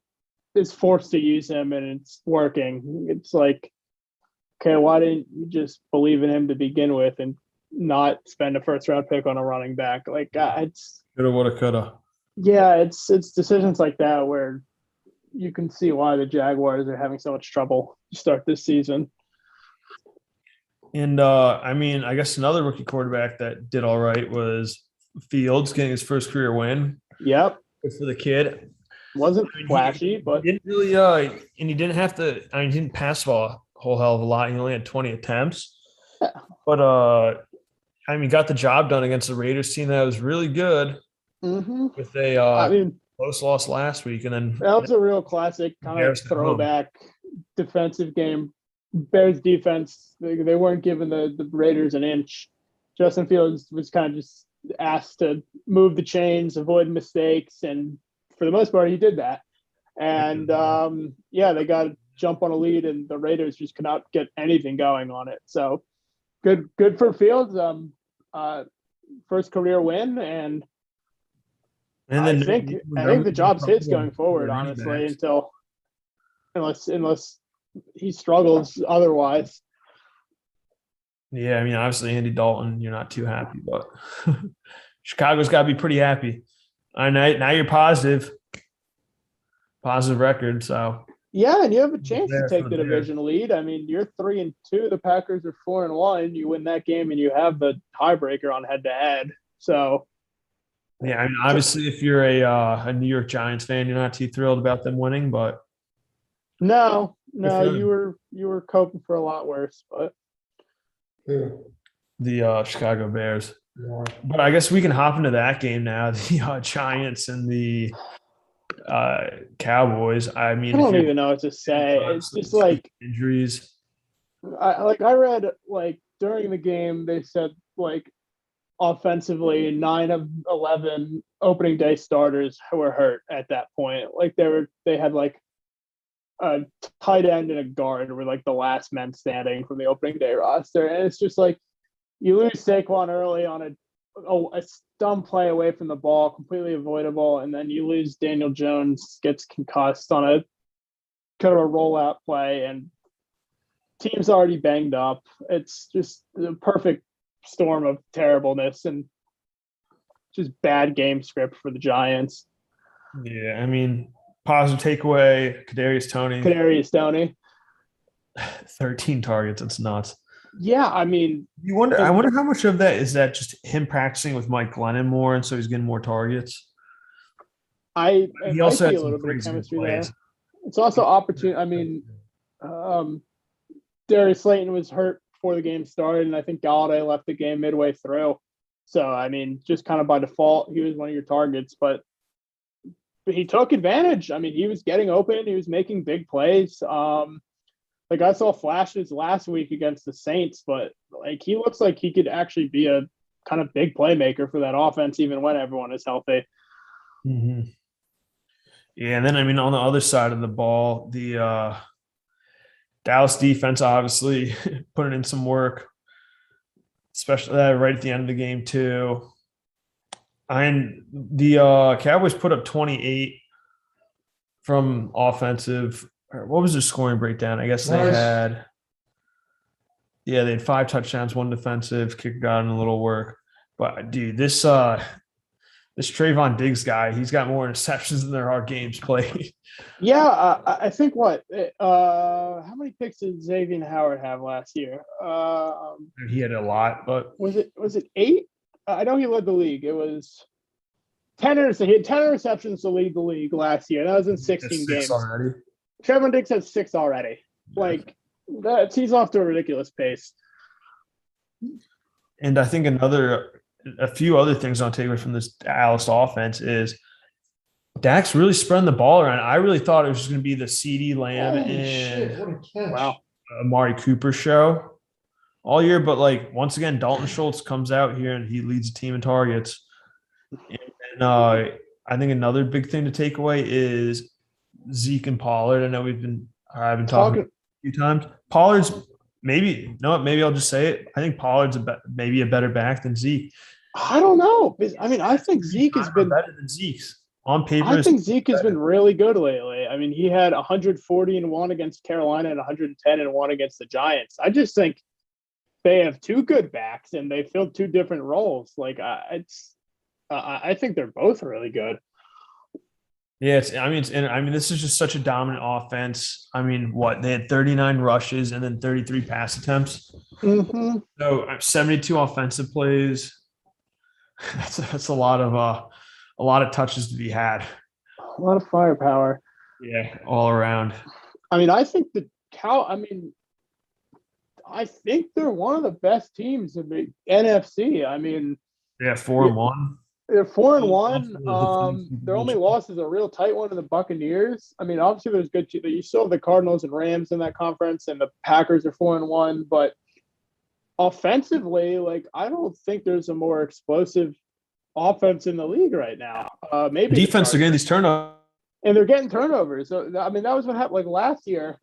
is forced to use him, and it's working. It's like, okay, why didn't you just believe in him to begin with and not spend a first round pick on a running back? Like, it's Coulda, woulda, coulda. yeah, it's decisions like that where you can see why the Jaguars are having so much trouble to start this season. And I mean, I guess another rookie quarterback that did all right was Fields getting his first career win. Yep, Good for the kid. wasn't I mean, flashy, but he didn't really and he didn't have to. I mean, he didn't pass the ball a whole hell of a lot. He only had 20 attempts, yeah. but I mean, got the job done against the Raiders team that was really good Mm-hmm. with a I mean, close loss last week, and then that was a real classic kind of Bears at home. throwback defensive game. Bears defense, they weren't giving the Raiders an inch. Justin Fields was kind of just asked to move the chains, avoid mistakes, and for the most part, he did that. And yeah, they got to jump on a lead, and the Raiders just could not get anything going on it. So good for Fields. First career win, and And then I think the job's his going forward, running honestly, backs. until unless he struggles otherwise. Yeah, I mean, obviously Andy Dalton, you're not too happy, but Chicago's got to be pretty happy. I know now you're positive record. So Yeah, and you have a chance to there take for the there. division lead. I mean, you're 3-2. The Packers are 4-1. You win that game, and you have the tiebreaker on head to head. So Yeah, I mean, obviously, if you're a New York Giants fan, you're not too thrilled about them winning, but no, good for them. you were coping for a lot worse. But The Chicago Bears. But I guess we can hop into that game now. The Giants and the Cowboys. I mean, I if don't you're even know what to say. It's just like injuries, I read like during the game they said like offensively 9 of 11 opening day starters were hurt at that point. Like they had like a tight end and a guard were like the last men standing from the opening day roster, and it's just like you lose Saquon early on a dumb play away from the ball, completely avoidable, and then you lose Daniel Jones, gets concussed on a kind of a rollout play, and team's already banged up. It's just the perfect storm of terribleness and just bad game script for the Giants. yeah. I mean, positive takeaway: Kadarius Toney. 13 targets. It's nuts. Yeah, I mean, You wonder. I wonder how much of that is that just him practicing with Mike Glennon more, and so he's getting more targets. it He might also be had a some little bit of crazy good chemistry plays. there. It's also opportunity. I mean, um, Darius Slayton was hurt before the game started, and I think Galladay left the game midway through. So, I mean, just kind of by default, he was one of your targets, but he took advantage. I mean, he was getting open, he was making big plays. Like I saw flashes last week against the Saints, but like he looks like he could actually be a kind of big playmaker for that offense, even when everyone is healthy. Mm-hmm. Yeah, and then I mean, on the other side of the ball, the Dallas defense obviously putting in some work, especially right at the end of the game too. And the Cowboys put up 28 from offensive. What was their scoring breakdown? I guess they had, yeah, they had 5 touchdowns, 1 defensive, kicker got in a little work. But dude, this Trayvon Diggs guy, he's got more interceptions than there are games played. Yeah, I think how many picks did Xavier Howard have last year? He had a lot, but Was it 8? I know he led the league. It was He had 10 receptions to lead the league last year. That was in 16 games. Already. Trevor Diggs has 6 already. Like, he's off to a ridiculous pace. And I think a few other things I'll take away from this Dallas offense is Dak's really spreading the ball around. I really thought it was just going to be the CeeDee Lamb and Amari Cooper show all year. But like, once again, Dalton Schultz comes out here and he leads the team in targets. And I think another big thing to take away is Zeke and Pollard. I know I've been talking a few times. Pollard's maybe I'll just say it. I think Pollard's maybe a better back than Zeke. I don't know. I mean, I think Zeke has been better than Zeke's on paper. I think Zeke has been really good lately. I mean, he had 140-1 against Carolina and 110-1 against the Giants. I just think they have 2 good backs and they fill 2 different roles. Like, I think they're both really good. Yeah, this is just such a dominant offense. I mean, they had 39 rushes and then 33 pass attempts. Mm-hmm. So 72 offensive plays. That's a lot of touches to be had. A lot of firepower. Yeah, all around. I mean, I think I think they're one of the best teams in the NFC. I mean, yeah, 4-1. They're 4-1. Their only loss is a real tight one to the Buccaneers. I mean, obviously there's good. You still have the Cardinals and Rams in that conference, and the Packers are 4-1. But offensively, like, I don't think there's a more explosive offense in the league right now. Maybe defense again, these turnovers, and they're getting turnovers. So I mean, that was what happened. Like last year,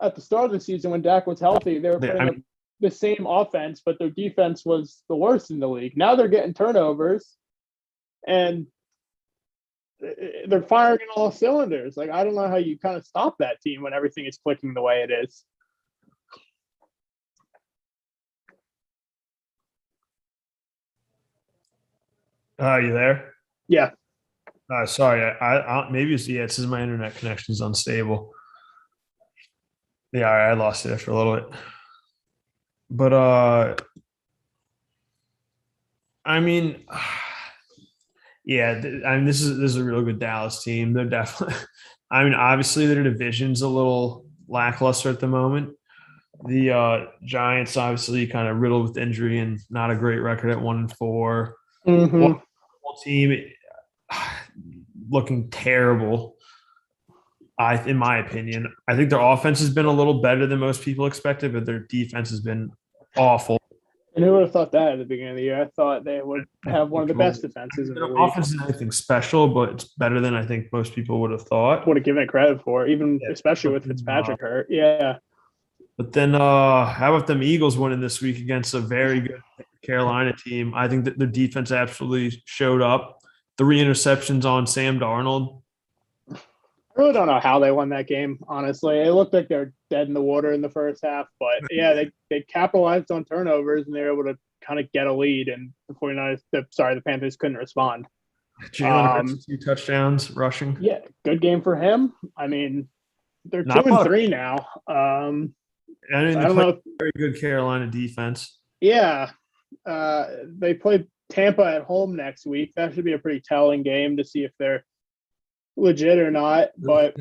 at the start of the season when Dak was healthy, they were putting up the same offense, but their defense was the worst in the league. Now they're getting turnovers. And they're firing in all cylinders. Like, I don't know how you kind of stop that team when everything is clicking the way it is. You there? Yeah. Sorry. I maybe it says my internet connection is unstable. Yeah, I lost it after a little bit. But I mean. Yeah, I mean, this is a real good Dallas team. They're definitely. I mean, obviously their division's a little lackluster at the moment. The Giants obviously kind of riddled with injury and not a great record at 1-4. Mm-hmm. Team looking terrible. In my opinion, I think their offense has been a little better than most people expected, but their defense has been awful. And who would have thought that at the beginning of the year? I thought they would have one of the best defenses in the league. Offense isn't anything special, but it's better than I think most people would have thought. Would have given it credit for, especially with Fitzpatrick hurt. Yeah. But then how about them Eagles winning this week against a very good Carolina team? I think that their defense absolutely showed up. 3 interceptions on Sam Darnold. I really don't know how they won that game, honestly. It looked like they're dead in the water in the first half, but yeah, they capitalized on turnovers and they were able to kind of get a lead, and the Panthers couldn't respond. Jalen Hurts, 2 touchdowns rushing. Yeah, good game for him. I mean, they're 2-3 now. I don't know. Very good Carolina defense. Yeah, they play Tampa at home next week. That should be a pretty telling game to see if they're legit or not. But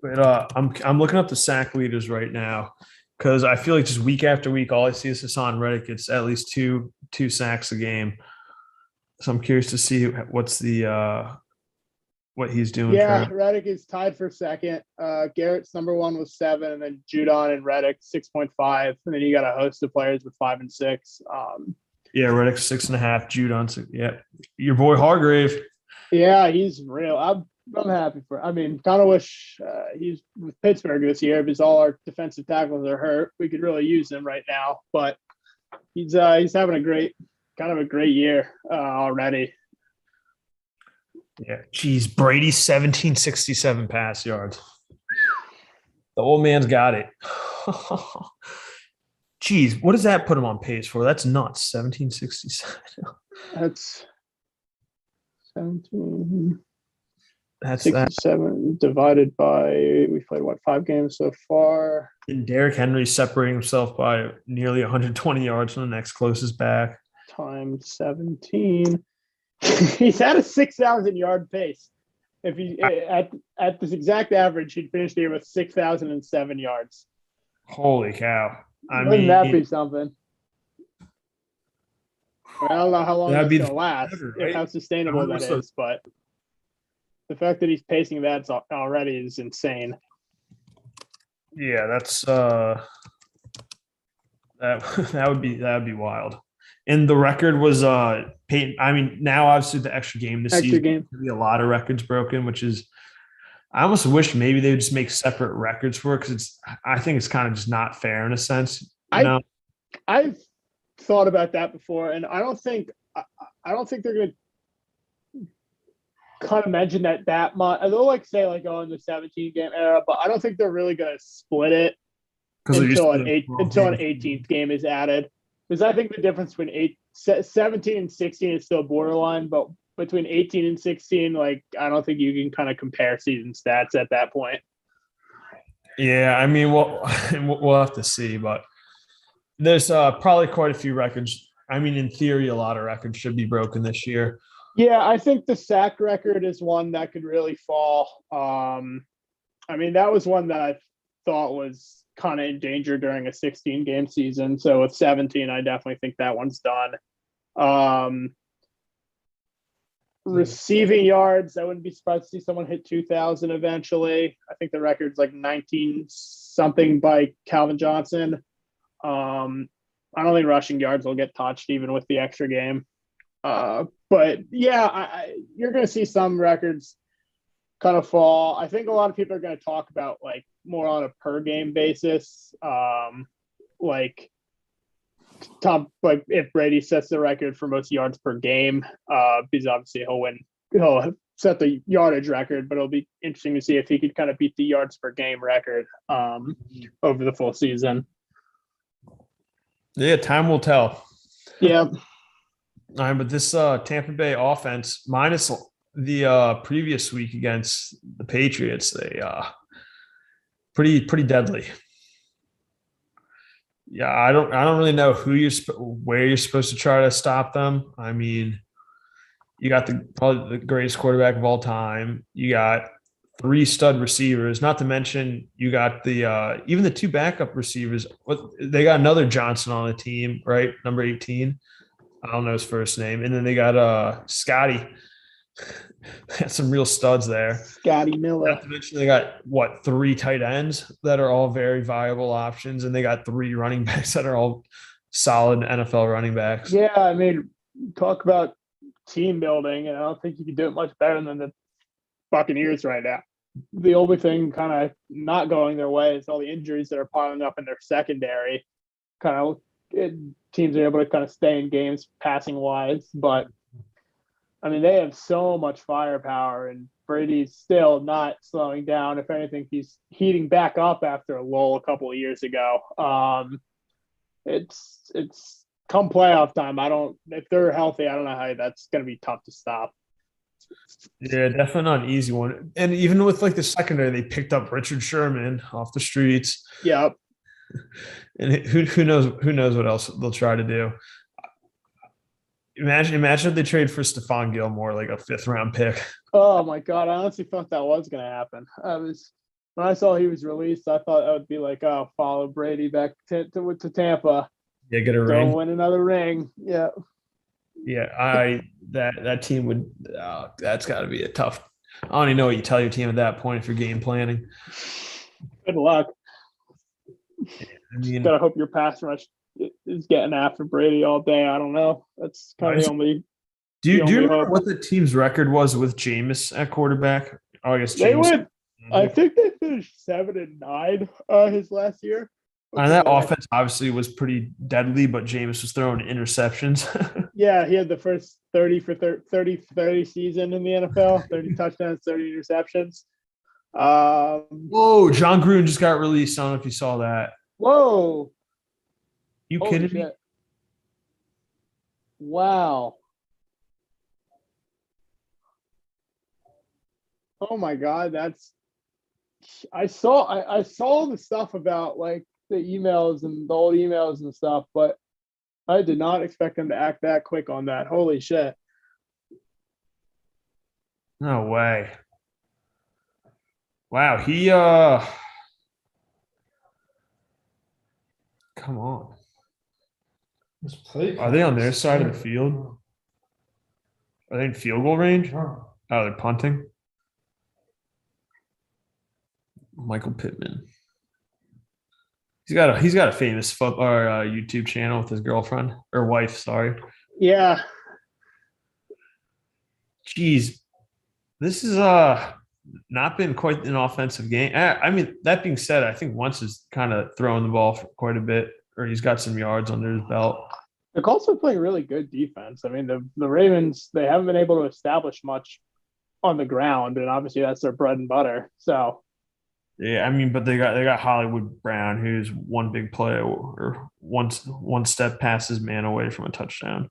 I'm looking up the sack leaders right now because I feel like just week after week, all I see is Hassan Reddick. It's at least two sacks a game. So I'm curious to see what's what he's doing. Yeah, Reddick is tied for second. Garrett's number 1 with 7, and then Judon and Reddick 6.5, and then you got a host of players with 5 and 6. Yeah, Reddick's 6.5, Judon. Yeah, your boy Hargrave. Yeah, he's real. I'm happy for. I mean, kind of wish he's with Pittsburgh this year because all our defensive tackles are hurt. We could really use him right now, but he's having a great year already. Yeah, geez, Brady 1767 pass yards. The old man's got it. Geez, what does that put him on pace for? That's nuts. 1767. That's 17. That's 67 divided by, we've played 5 games so far. And Derrick Henry separating himself by nearly 120 yards from the next closest back. times 17. He's at a 6,000 yard pace. If he at this exact average, he'd finish the year with 6,007 yards. Holy cow! I Wouldn't mean, that be something? I don't know how long that'd that's be going to last, forever, if right? how sustainable that is, but the fact that he's pacing that already is insane. Yeah, that's that would be wild. And the record was Peyton. I mean, now obviously the extra game this Extra season, game. there'll be a lot of records broken, which is I almost wish maybe they would just make separate records for it because I think it's kind of just not fair in a sense. You know? I've thought about that before, and I don't think they're going to kind of mention that much. They'll like say like in the 17 game era, but I don't think they're really going to split it until an 18th game is added. Because I think the difference between 17 and 16 is still borderline, but between 18 and 16, like I don't think you can kind of compare season stats at that point. Yeah, I mean, we'll have to see, but there's probably quite a few records. I mean, in theory, a lot of records should be broken this year. Yeah, I think the sack record is one that could really fall. I mean, that was one that I thought was kind of in danger during a 16-game season. So with 17, I definitely think that one's done. Receiving yards, I wouldn't be surprised to see someone hit 2,000 eventually. I think the record's like 19 something by Calvin Johnson. I don't think rushing yards will get touched even with the extra game. But yeah, you're going to see some records kind of fall. I think a lot of people are going to talk about like more on a per game basis. Like if Brady sets the record for most yards per game, because obviously he'll set the yardage record, but it'll be interesting to see if he could kind of beat the yards per game record over the full season. Yeah, time will tell. Yeah. All right, but this Tampa Bay offense, minus the previous week against the Patriots, they pretty deadly. Yeah, I don't really know where you're supposed to try to stop them. I mean, you got probably the greatest quarterback of all time. You got 3 stud receivers, not to mention you got the even the 2 backup receivers. They got another Johnson on the team, right? Number 18. I don't know his first name. And then they got Scotty. Got some real studs there. Scotty Miller. Not to mention they got 3 tight ends that are all very viable options, and they got 3 running backs that are all solid NFL running backs. Yeah, I mean, talk about team building, and I don't think you can do it much better than the Buccaneers right now. The only thing kind of not going their way is all the injuries that are piling up in their secondary. Teams are able to kind of stay in games passing wise, but I mean, they have so much firepower, and Brady's still not slowing down. If anything, he's heating back up after a lull a couple of years ago. It's come playoff time. If they're healthy, I don't know how that's going to be tough to stop. Yeah, definitely not an easy one. And even with like the secondary, they picked up Richard Sherman off the streets. Yep. And who knows what else they'll try to do. Imagine if they trade for Stephon Gilmore, like a 5th round pick. Oh my God. I honestly thought that was going to happen. When I saw he was released, I thought that would be like, follow Brady back to Tampa. Yeah, get a ring. Go win another ring. Yeah. Yeah, that team would. That's got to be a tough. I don't even know what you tell your team at that point if you're game planning. Good luck. I mean, gotta hope your pass rush is getting after Brady all day. I don't know. That's kind of the only. Do you remember what the team's record was with Jameis at quarterback? Oh, I guess they went. I think they finished 7-9 his last year. And that offense obviously was pretty deadly, but Jameis was throwing interceptions. Yeah, he had the first 30 season in the NFL, 30 touchdowns, 30 interceptions. Whoa, John Gruden just got released. I don't know if you saw that. Whoa. You kidding me? Wow. Oh my God, I saw the stuff about like the emails and the old emails and stuff, but I did not expect him to act that quick on that. Holy shit. No way. Wow, come on. This play Are they on their clock's side of the terrible. field? Are they in field goal range? No. Oh, they're punting. Michael Pittman. He's got a famous YouTube channel with his girlfriend or wife. Sorry. Yeah. Jeez, this is not been quite an offensive game. I mean, that being said, I think Wentz is kind of throwing the ball for quite a bit, or he's got some yards under his belt. The Colts are playing really good defense. I mean, the Ravens, they haven't been able to establish much on the ground, and obviously that's their bread and butter. So Yeah, I mean, but they got Hollywood Brown, who's one big play or one step past his man away from a touchdown.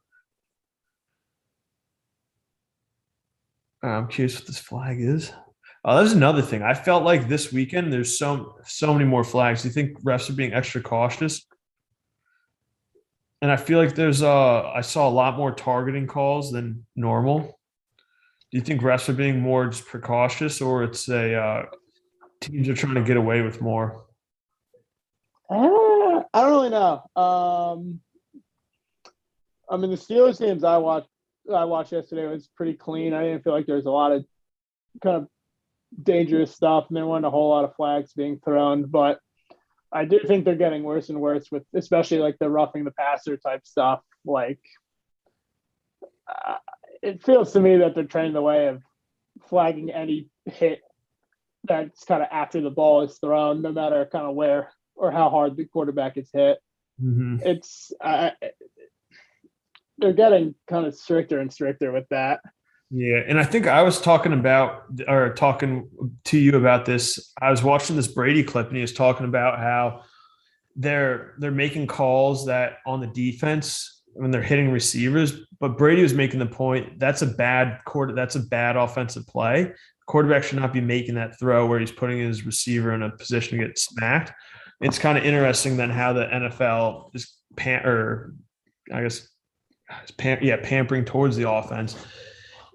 I'm curious what this flag is. Oh, that's another thing. I felt like this weekend there's so many more flags. Do you think refs are being extra cautious? And I feel like I saw a lot more targeting calls than normal. Do you think refs are being more just precautious, or it's teams are trying to get away with more? I don't really know. I mean, the Steelers games I watched yesterday was pretty clean. I didn't feel like there was a lot of kind of dangerous stuff, and there weren't a whole lot of flags being thrown. But I do think they're getting worse and worse with, especially like the roughing the passer type stuff. Like, it feels to me that they're trending the way of flagging any hit that's kind of after the ball is thrown, no matter kind of where or how hard the quarterback is hit. Mm-hmm. It's they're getting kind of stricter and stricter with that. Yeah, and I think I was talking to you about this. I was watching this Brady clip, and he was talking about how they're making calls that on the defense when they're hitting receivers, but Brady was making the point that's a bad offensive play. Quarterback should not be making that throw where he's putting his receiver in a position to get smacked. It's kind of interesting then how the NFL is pampering towards the offense.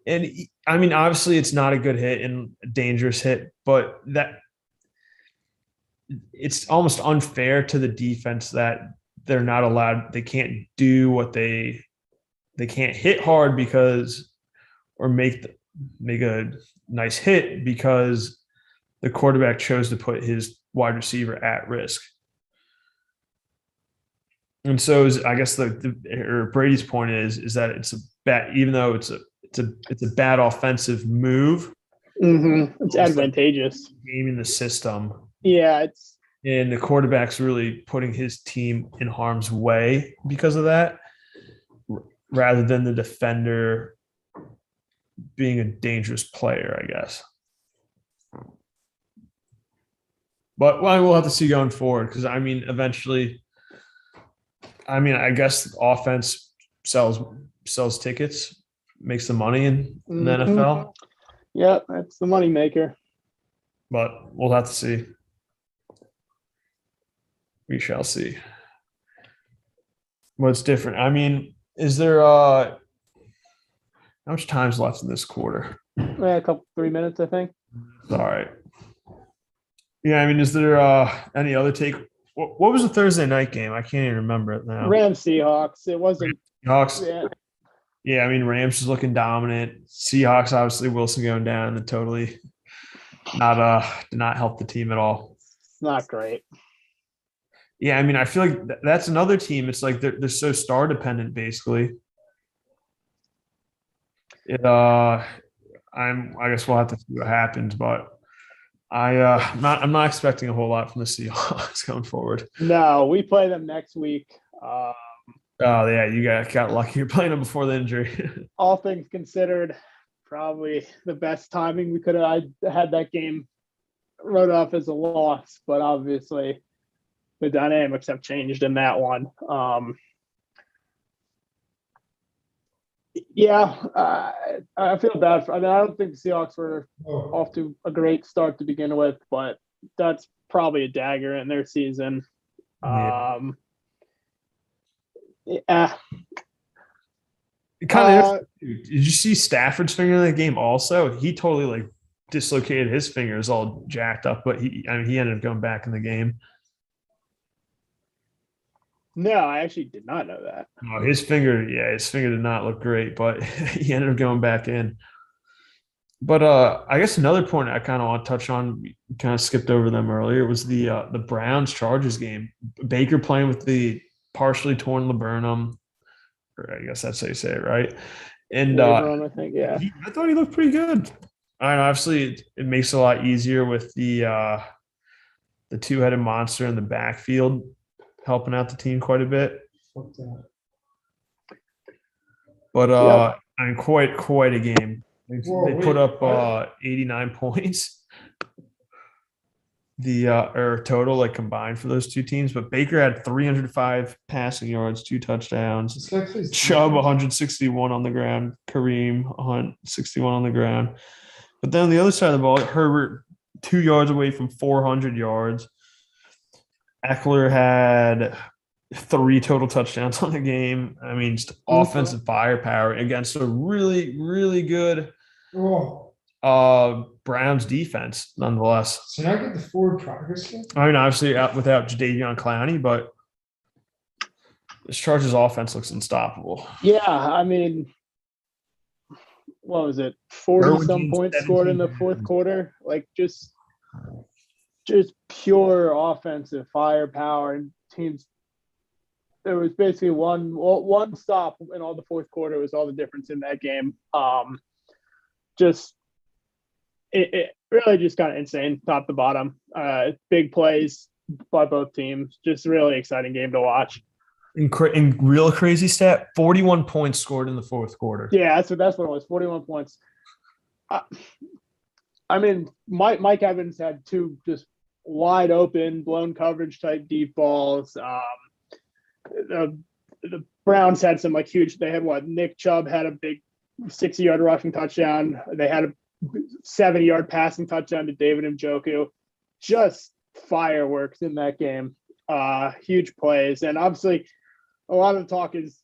And I mean, obviously, it's not a good hit and a dangerous hit, but that it's almost unfair to the defense that they're not allowed. They can't do what they can't hit hard because or make a nice hit because the quarterback chose to put his wide receiver at risk. And so, I guess Brady's point is that it's a bad, even though it's a bad offensive move. Mm-hmm. It's advantageous. Like gaming the system. Yeah, and the quarterback's really putting his team in harm's way because of that, rather than the defender being a dangerous player, I guess. But we'll have to see going forward because I mean, eventually. I mean, I guess offense sells tickets, makes the money in the NFL. Yeah, that's the money maker. But we'll have to see. We shall see. What's different? I mean, is there how much time's left in this quarter? Yeah, 3 minutes, I think. All right. Yeah, I mean, is there any other take? What was the Thursday night game? I can't even remember it now. Rams Seahawks. It wasn't Seahawks. Yeah, I mean, Rams is looking dominant. Seahawks, obviously, Wilson going down and totally did not help the team at all. It's not great. Yeah, I mean, I feel like that's another team. It's like they're so star dependent, basically. I guess we'll have to see what happens, but I'm not expecting a whole lot from the Seahawks going forward. No, we play them next week. Oh yeah, you got lucky. You're playing them before the injury. All things considered, probably the best timing we could have. I had that game wrote off as a loss, but obviously the dynamics have changed in that one. I feel bad. I don't think the Seahawks were off to a great start to begin with, but that's probably a dagger in their season. Yeah. Yeah. It kind of did you see Stafford's finger in the game also? He totally like dislocated his fingers all jacked up, but he ended up going back in the game. No, I actually did not know that. Oh, his finger did not look great, but he ended up going back in. But I guess another point I kind of want to touch on, we kind of skipped over them earlier, was the Browns Chargers game. Baker playing with the partially torn laburnum, or I guess that's how you say it, right? And Labrum, I think, yeah. I thought he looked pretty good. I mean, obviously, it makes it a lot easier with the two-headed monster in the backfield helping out the team quite a bit. But I mean, quite a game. They put up 89 points. Or total like combined for those two teams, but Baker had 305 passing yards, 2 touchdowns. Chubb 161 on the ground, Kareem 161 on the ground. But then on the other side of the ball, Herbert 2 yards away from 400 yards. Eckler had 3 total touchdowns on the game. I mean, just offensive firepower against a really, really good Browns defense, nonetheless. So now get the forward progress here? I mean, obviously without Jadeveon Clowney, but this Chargers offense looks unstoppable. Yeah, I mean, what was it? 40-some points scored in the fourth quarter. Like just pure offensive firepower, and teams. There was basically one stop in all the fourth quarter was all the difference in that game. It really just got insane, top to bottom. Big plays by both teams. Just really exciting game to watch. In real crazy stat, 41 points scored in the fourth quarter. Yeah, that's what it was. 41 points. I mean, Mike Evans had 2 just wide open, blown coverage type deep balls. The Browns had some like huge. They had Nick Chubb had a big 60-yard rushing touchdown. They had a 70-yard passing touchdown to David Njoku. Just fireworks in that game. Huge plays. And obviously, a lot of the talk is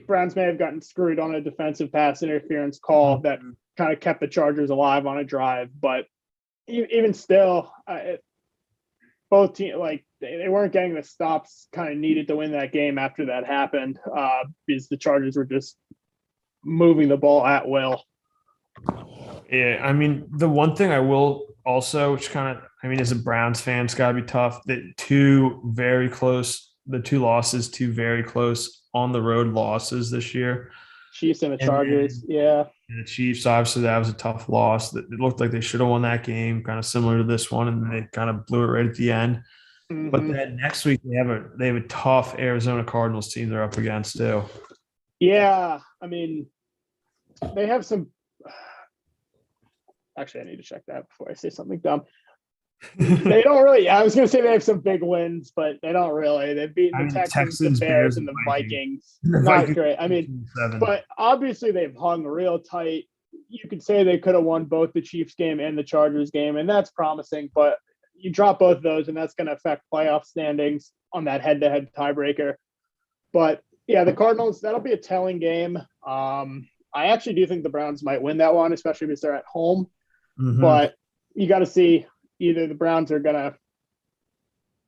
Browns may have gotten screwed on a defensive pass interference call that kind of kept the Chargers alive on a drive. But even still, both teams, like, they weren't getting the stops kind of needed to win that game after that happened, because the Chargers were just moving the ball at will. Yeah, I mean, the one thing I will also, which kind of, I mean, as a Browns fan, it's got to be tough. The 2 very close on the road losses this year. Chiefs and the Chargers, yeah. And the Chiefs, obviously, that was a tough loss. It looked like they should have won that game, kind of similar to this one, and they kind of blew it right at the end. Mm-hmm. But then next week they have a tough Arizona Cardinals team they're up against too. Yeah, I mean, they have some. Actually, I need to check that before I say something dumb. They don't really. I was going to say they have some big wins, but they don't really. They've beaten the Texans, the Bears, and the Vikings. Not great. I mean, but obviously they've hung real tight. You could say they could have won both the Chiefs game and the Chargers game, and that's promising. But you drop both of those, and that's going to affect playoff standings on that head-to-head tiebreaker. But yeah, the Cardinals, that'll be a telling game. I actually do think the Browns might win that one, especially because they're at home. Mm-hmm. But you got to see either the Browns are going to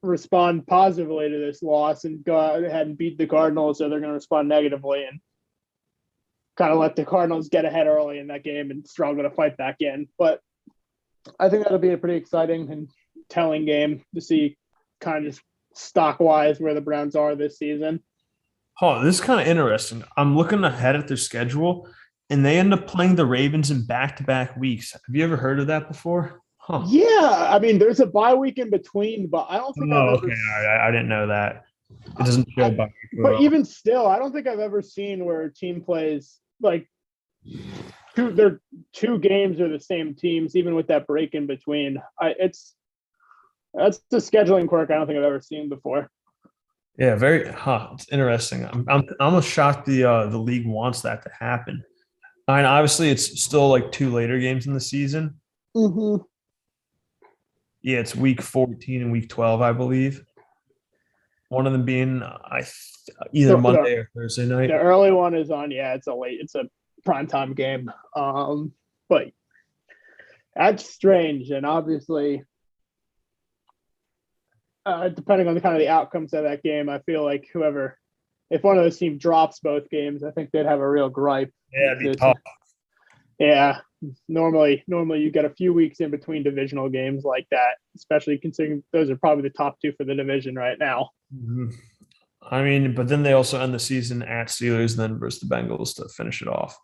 respond positively to this loss and go ahead and beat the Cardinals, or they're going to respond negatively and kind of let the Cardinals get ahead early in that game and struggle to fight back in. But I think that'll be a pretty exciting and telling game to see kind of just stock-wise where the Browns are this season. Oh, this is kind of interesting. I'm looking ahead at their schedule, and they end up playing the Ravens in back-to-back weeks. Have you ever heard of that before? Huh. Yeah, I mean, there's a bye week in between, but I don't think I've ever. Okay, all right. I didn't know that. It doesn't show bye week. But even still, I don't think I've ever seen where a team plays like their 2 games are the same teams, even with that break in between. That's the scheduling quirk I don't think I've ever seen before. Yeah, it's interesting. I'm almost shocked the league wants that to happen. I mean, obviously, it's still like 2 later games in the season. Mm-hmm. Yeah, it's week 14 and week 12, I believe. One of them being either The, Monday or Thursday night. the early one is on. Yeah, it's a primetime game. But that's strange, and obviously, depending on the kind of the outcomes of that game, I feel like if one of those teams drops both games, I think they'd have a real gripe. Yeah, it'd be tough. Yeah, normally you get a few weeks in between divisional games like that, especially considering those are probably the top two for the division right now. Mm-hmm. I mean, but then they also end the season at Steelers and then versus the Bengals to finish it off.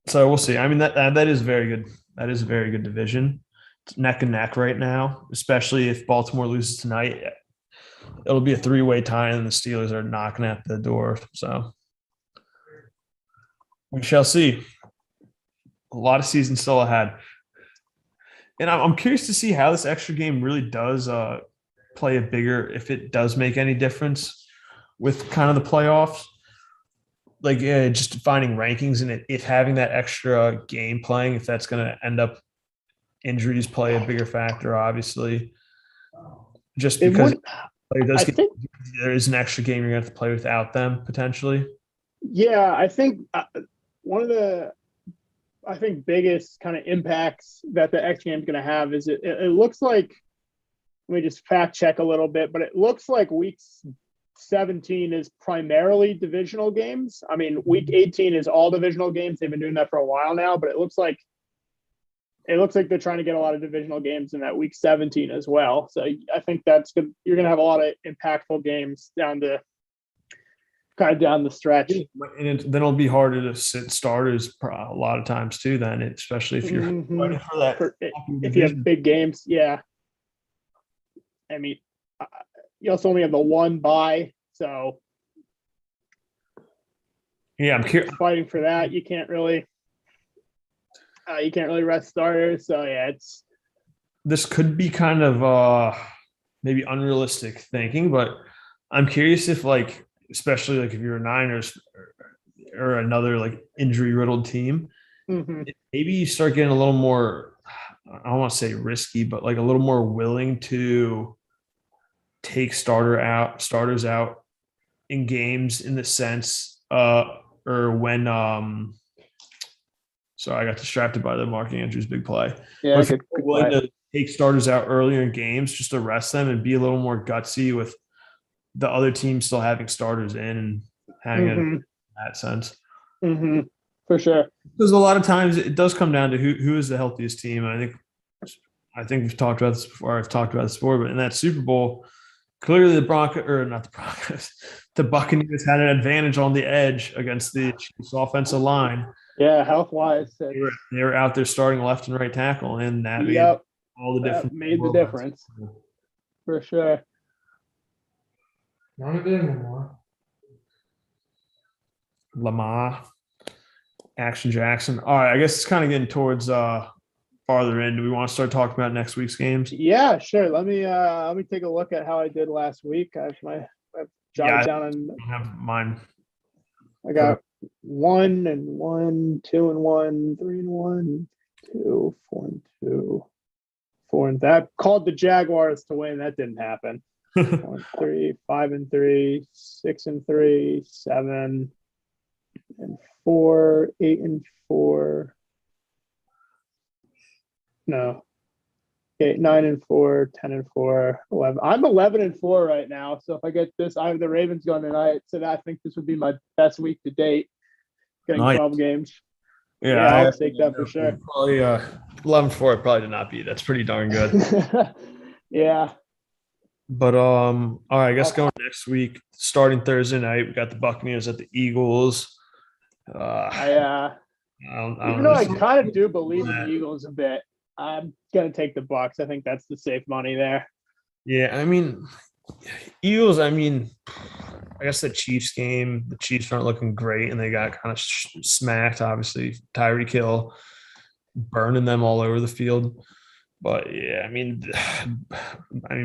So we'll see. I mean, that is very good. That is a very good division. It's neck and neck right now, especially if Baltimore loses tonight. It'll be a three-way tie, and the Steelers are knocking at the door. So we shall see. A lot of season still ahead. And I'm curious to see how this extra game really does play a bigger, if it does make any difference with kind of the playoffs. Like just finding rankings and if having that extra game playing, if that's going to end up injuries play a bigger factor, obviously. Just because there is an extra game you're going to have to play without them potentially. Yeah, I think one of the biggest kind of impacts that the X game is going to have is it looks like, let me just fact check a little bit, but it looks like week 17 is primarily divisional games. I mean, week 18 is all divisional games. They've been doing that for a while now, but it looks like they're trying to get a lot of divisional games in that week 17 as well. So I think that's good. You're going to have a lot of impactful games down the stretch. And then it'll be harder to sit starters a lot of times too, then, especially if you're fighting for that. If you have big games, yeah. I mean, you also only have the one bye, so yeah, I'm curious. Fighting for that, you can't really rest starters. So yeah, this could be kind of maybe unrealistic thinking, but I'm curious if especially if you're a Niners or another injury riddled team, maybe you start getting a little more, I don't want to say risky, but a little more willing to take starters out in games in the sense or when sorry, I got distracted by the Mark Andrews big play. Yeah, if you're willing to take starters out earlier in games just to rest them and be a little more gutsy with the other team still having starters in and having it in that sense. For sure. Because a lot of times it does come down to who is the healthiest team. I think we've talked about this before. I've talked about this before, but in that Super Bowl, clearly the Buccaneers had an advantage on the edge against the Chiefs offensive line. Yeah, health-wise. They were out there starting left and right tackle, and that made all the difference. Made the difference. For sure. Not a bit anymore. Lamar, Action Jackson. All right, I guess it's kind of getting towards farther in. Do we want to start talking about next week's games? Yeah, sure. Let me take a look at how I did last week. I've jotted down on. I don't have mine. I got 1-1, 2-1, 3-1, 2, 4-2, 4 and that called the Jaguars to win. That didn't happen. 1-3, 5-3, 6-3, 7-4, 8-4. No. Okay, 9-4, 10-4, 11. I'm 11-4 right now. So if I get this, I have the Ravens going tonight. So I think this would be my best week to date. Getting 12 games. Yeah, I'll take that for sure. Probably 11-4. It probably did not be. That's pretty darn good. Yeah. But all right, I guess going next week, starting Thursday night, we got the Buccaneers at the Eagles. Even though I kind of do believe in the Eagles a bit, I'm gonna take the Bucs. I think that's the safe money there. Yeah, I mean, Eagles. I mean, I guess the Chiefs game. The Chiefs aren't looking great, and they got kind of smacked. Obviously, Tyreek Hill burning them all over the field. But yeah, I mean,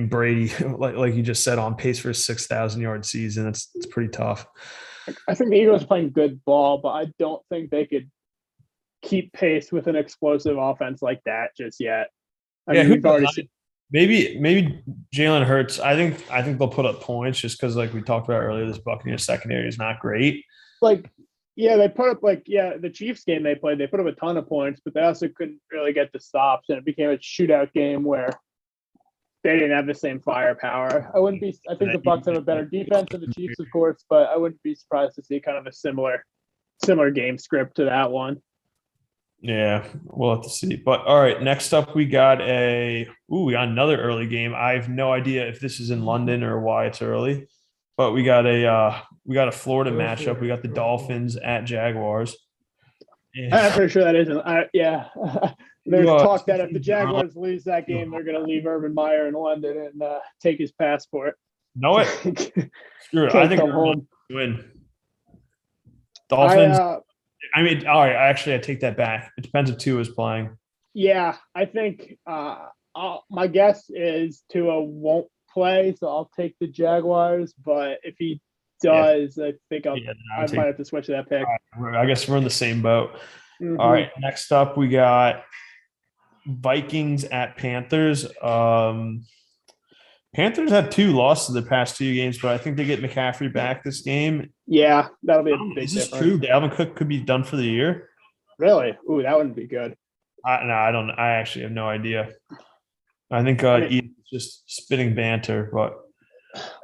Brady, like you just said, on pace for a 6,000-yard season. It's pretty tough. I think the Eagles are playing good ball, but I don't think they could keep pace with an explosive offense like that just yet. I mean, we've already seen. maybe Jalen Hurts. I think they'll put up points just because, like we talked about earlier, this Buccaneers secondary is not great. Like, yeah, they put up the Chiefs game they played, they put up a ton of points, but they also couldn't really get the stops, and it became a shootout game where they didn't have the same firepower. I think the Bucs have a better defense than the Chiefs, of course, but I wouldn't be surprised to see kind of a similar game script to that one. Yeah, we'll have to see. But all right, next up we got another early game. I have no idea if this is in London or why it's early, but we got a Florida matchup. We got the Dolphins at Jaguars. I'm pretty sure that isn't. Yeah, there's You, talk that if the Jaguars lose that game, they're going to leave Urban Meyer in London and take his passport. know it? Screw it. I think come home. win. Dolphins. I, All right. I take that back. It depends if Tua is playing. yeah, I think my guess is Tua won't play, so I'll take the Jaguars. But if he does, I think I might have to switch that pick. Right, I guess we're in the same boat. Mm-hmm. All right. Next up, we got Vikings at Panthers. Panthers had 2 losses the past 2 games, but I think they get McCaffrey back this game. Yeah, that'll be a big Is this difference. true? Dalvin Cook could be done for the year? Really? Ooh, that wouldn't be good. No, I don't. I actually have no idea. I think Eden's just spitting banter, but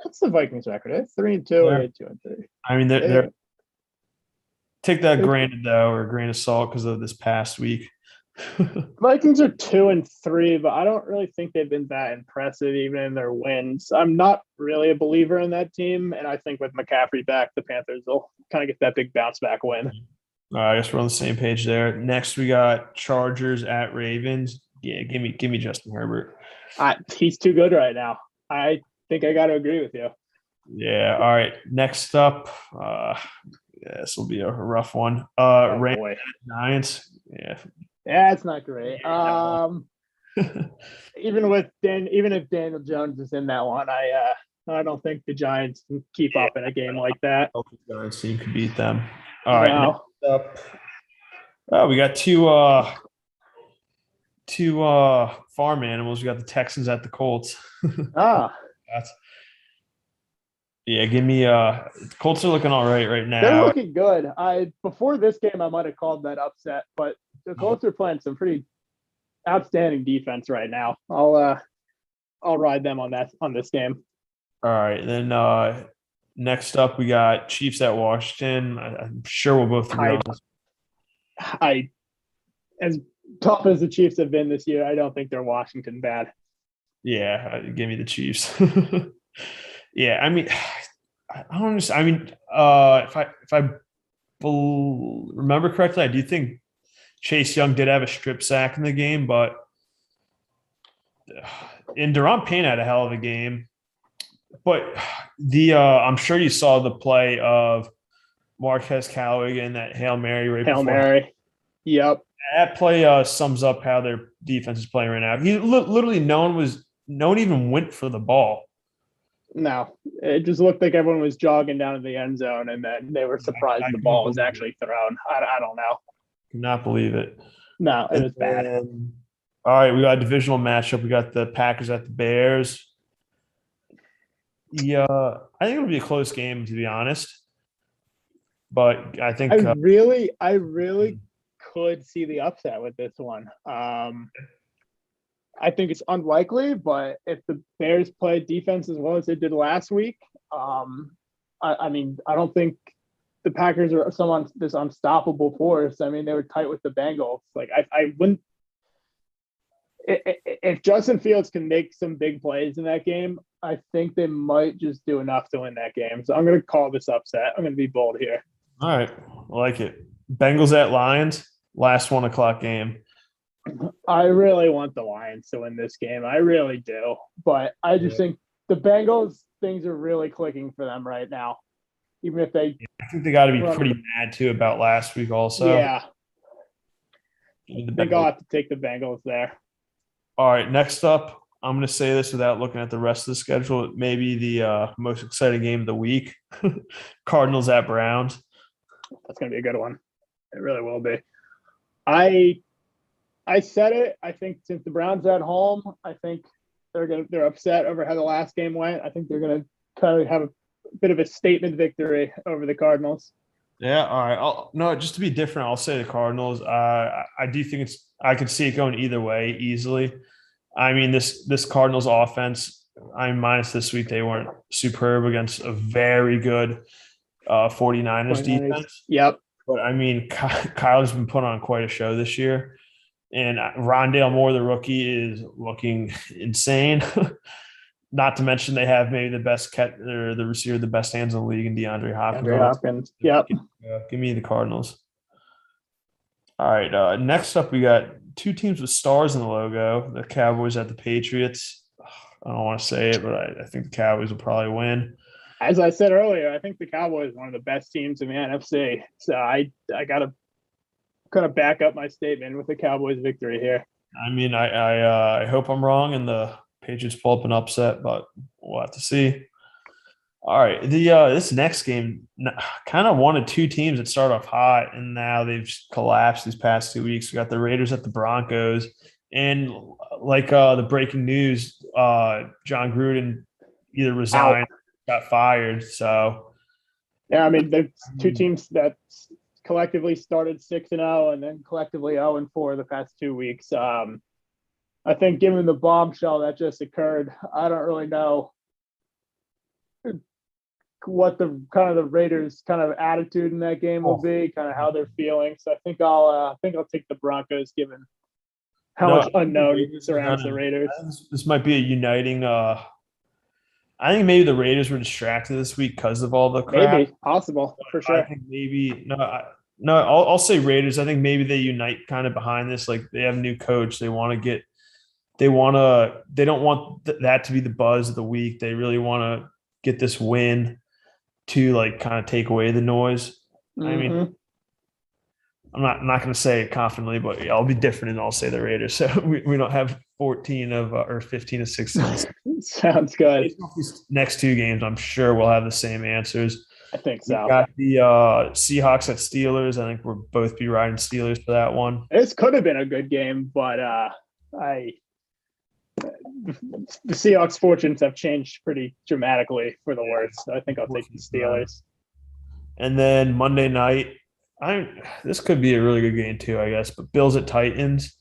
what's the Vikings record? It's 3-2 or 2-3. I mean, they're take that granted though, or a grain of salt because of this past week. Vikings are 2-3, but I don't really think they've been that impressive even in their wins. I'm not really a believer in that team, and I think with McCaffrey back, the Panthers will kind of get that big bounce back win. I guess we're on the same page there. Next, we got Chargers at Ravens. Yeah, give me Justin Herbert. He's too good right now. I think I got to agree with you. Yeah. All right. Next up, this will be a rough one. Rams Giants. Yeah. Yeah, it's not great. Even if Daniel Jones is in that one, I don't think the Giants can keep up in a game like that. The Giants team could beat them. All right. Next up, we got two farm animals. We got the Texans at the Colts. Yeah, give me Colts are looking all right now. They're looking good. Before this game I might have called that upset, but the Colts are playing some pretty outstanding defense right now. I'll ride them on this game. All right, then next up we got Chiefs at Washington. I'm sure we'll both agree on this. As tough as the Chiefs have been this year, I don't think they're Washington bad. Yeah, give me the Chiefs. Yeah, I mean, I don't understand. I mean, if I remember correctly, I do think Chase Young did have a strip sack in the game, but Deron Payne had a hell of a game. But I'm sure you saw the play of Marquez Callaway getting that Hail Mary right Hail before. Mary. Yep. That play sums up how their defense is playing right now. Literally no one even went for the ball. No, it just looked like everyone was jogging down to the end zone, and then they were surprised the ball was actually thrown. I don't know. Cannot believe it. No, it was bad. All right, we got a divisional matchup. We got the Packers at the Bears. Yeah, I think it'll be a close game, to be honest. But I think I really could see the upset with this one. I think it's unlikely, but if the Bears play defense as well as they did last week, I mean, I don't think the Packers are this unstoppable force. I mean, they were tight with the Bengals. Like, I wouldn't. If Justin Fields can make some big plays in that game, I think they might just do enough to win that game. So I'm going to call this upset. I'm going to be bold here. All right, I like it. Bengals at Lions, last 1 o'clock game. I really want the Lions to win this game. I really do. But I just think the Bengals, things are really clicking for them right now. Even if I think they got to be pretty mad too about last week also. Yeah. I think I'll have to take the Bengals there. All right, next up, I'm going to say this without looking at the rest of the schedule. It may be the most exciting game of the week. Cardinals at Browns. That's going to be a good one. It really will be. I said it. I think since the Browns are at home, I think they're upset over how the last game went. I think they're gonna kind of have a bit of a statement victory over the Cardinals. Yeah, all right. No, just to be different, I'll say the Cardinals. I do think I could see it going either way easily. I mean, this Cardinals offense, I'm minus this week, they weren't superb against a very good 49ers 49ers. defense. Yep. But I mean, Kyle's been put on quite a show this year. And Rondale Moore, the rookie, is looking insane. Not to mention they have maybe the best cat or the receiver, the best hands in the league in DeAndre Hopkins. DeAndre Hopkins. Yep. Give me the Cardinals. All right. Next up, we got two teams with stars in the logo. The Cowboys at the Patriots. I don't want to say it, but I think the Cowboys will probably win. As I said earlier, I think the Cowboys are one of the best teams in the NFC. So I got to kind of back up my statement with the Cowboys victory here. I mean, I hope I'm wrong and the Patriots pull up an upset, but we'll have to see. All right, this next game, kind of one of two teams that start off hot, and now they've collapsed these past 2 weeks. We got the Raiders at the Broncos, and like the breaking news, John Gruden either resigned, got fired. So, yeah, I mean, there's two teams that collectively started 6-0 and then collectively 0-4 the past 2 weeks. I think given the bombshell that just occurred, I don't really know what the Raiders kind of attitude in that game will be, kind of how they're feeling. So I think I'll take the Broncos given how much unknown surrounds the Raiders. This might be a uniting. I think maybe the Raiders were distracted this week because of all the crap. Maybe possible for sure. I think maybe no. I'll say Raiders. I think maybe they unite kind of behind this. Like they have a new coach. They want to get. They don't want that to be the buzz of the week. They really want to get this win to like kind of take away the noise. I mean, I'm not going to say it confidently, but I'll be different and I'll say the Raiders. So we don't have 14 of or 15 of 16. Sounds good. These next two games, I'm sure we'll have the same answers. I think so. We got the Seahawks at Steelers. I think we'll both be riding Steelers for that one. This could have been a good game, but the Seahawks' fortunes have changed pretty dramatically for the worse. So I think I'll take the Steelers. And then Monday night, this could be a really good game too, I guess. But Bills at Titans.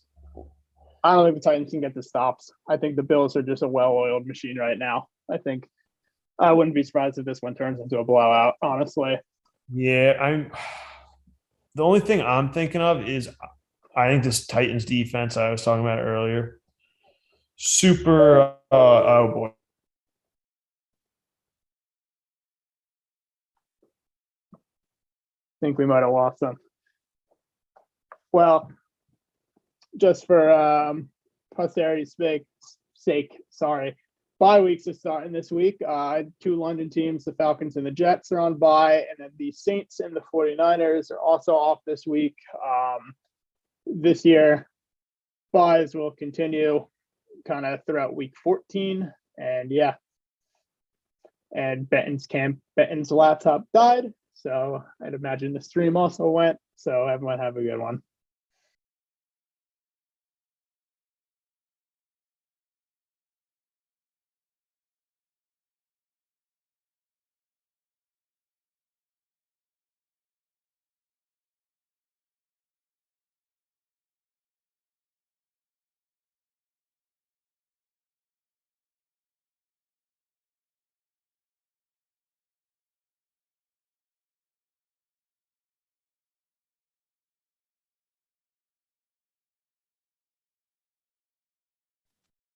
I don't think the Titans can get the stops. I think the Bills are just a well-oiled machine right now. I wouldn't be surprised if this one turns into a blowout, honestly. Yeah, the only thing I'm thinking of is I think this Titans defense I was talking about earlier. Super oh boy. I think we might have lost them. Well, just for posterity's sake, sorry. Bye weeks are starting this week. Two London teams, the Falcons and the Jets, are on bye, and then the Saints and the 49ers are also off this week. This year, byes will continue kind of throughout week 14. And yeah. And Benton's laptop died. So I'd imagine the stream also went. So everyone have a good one.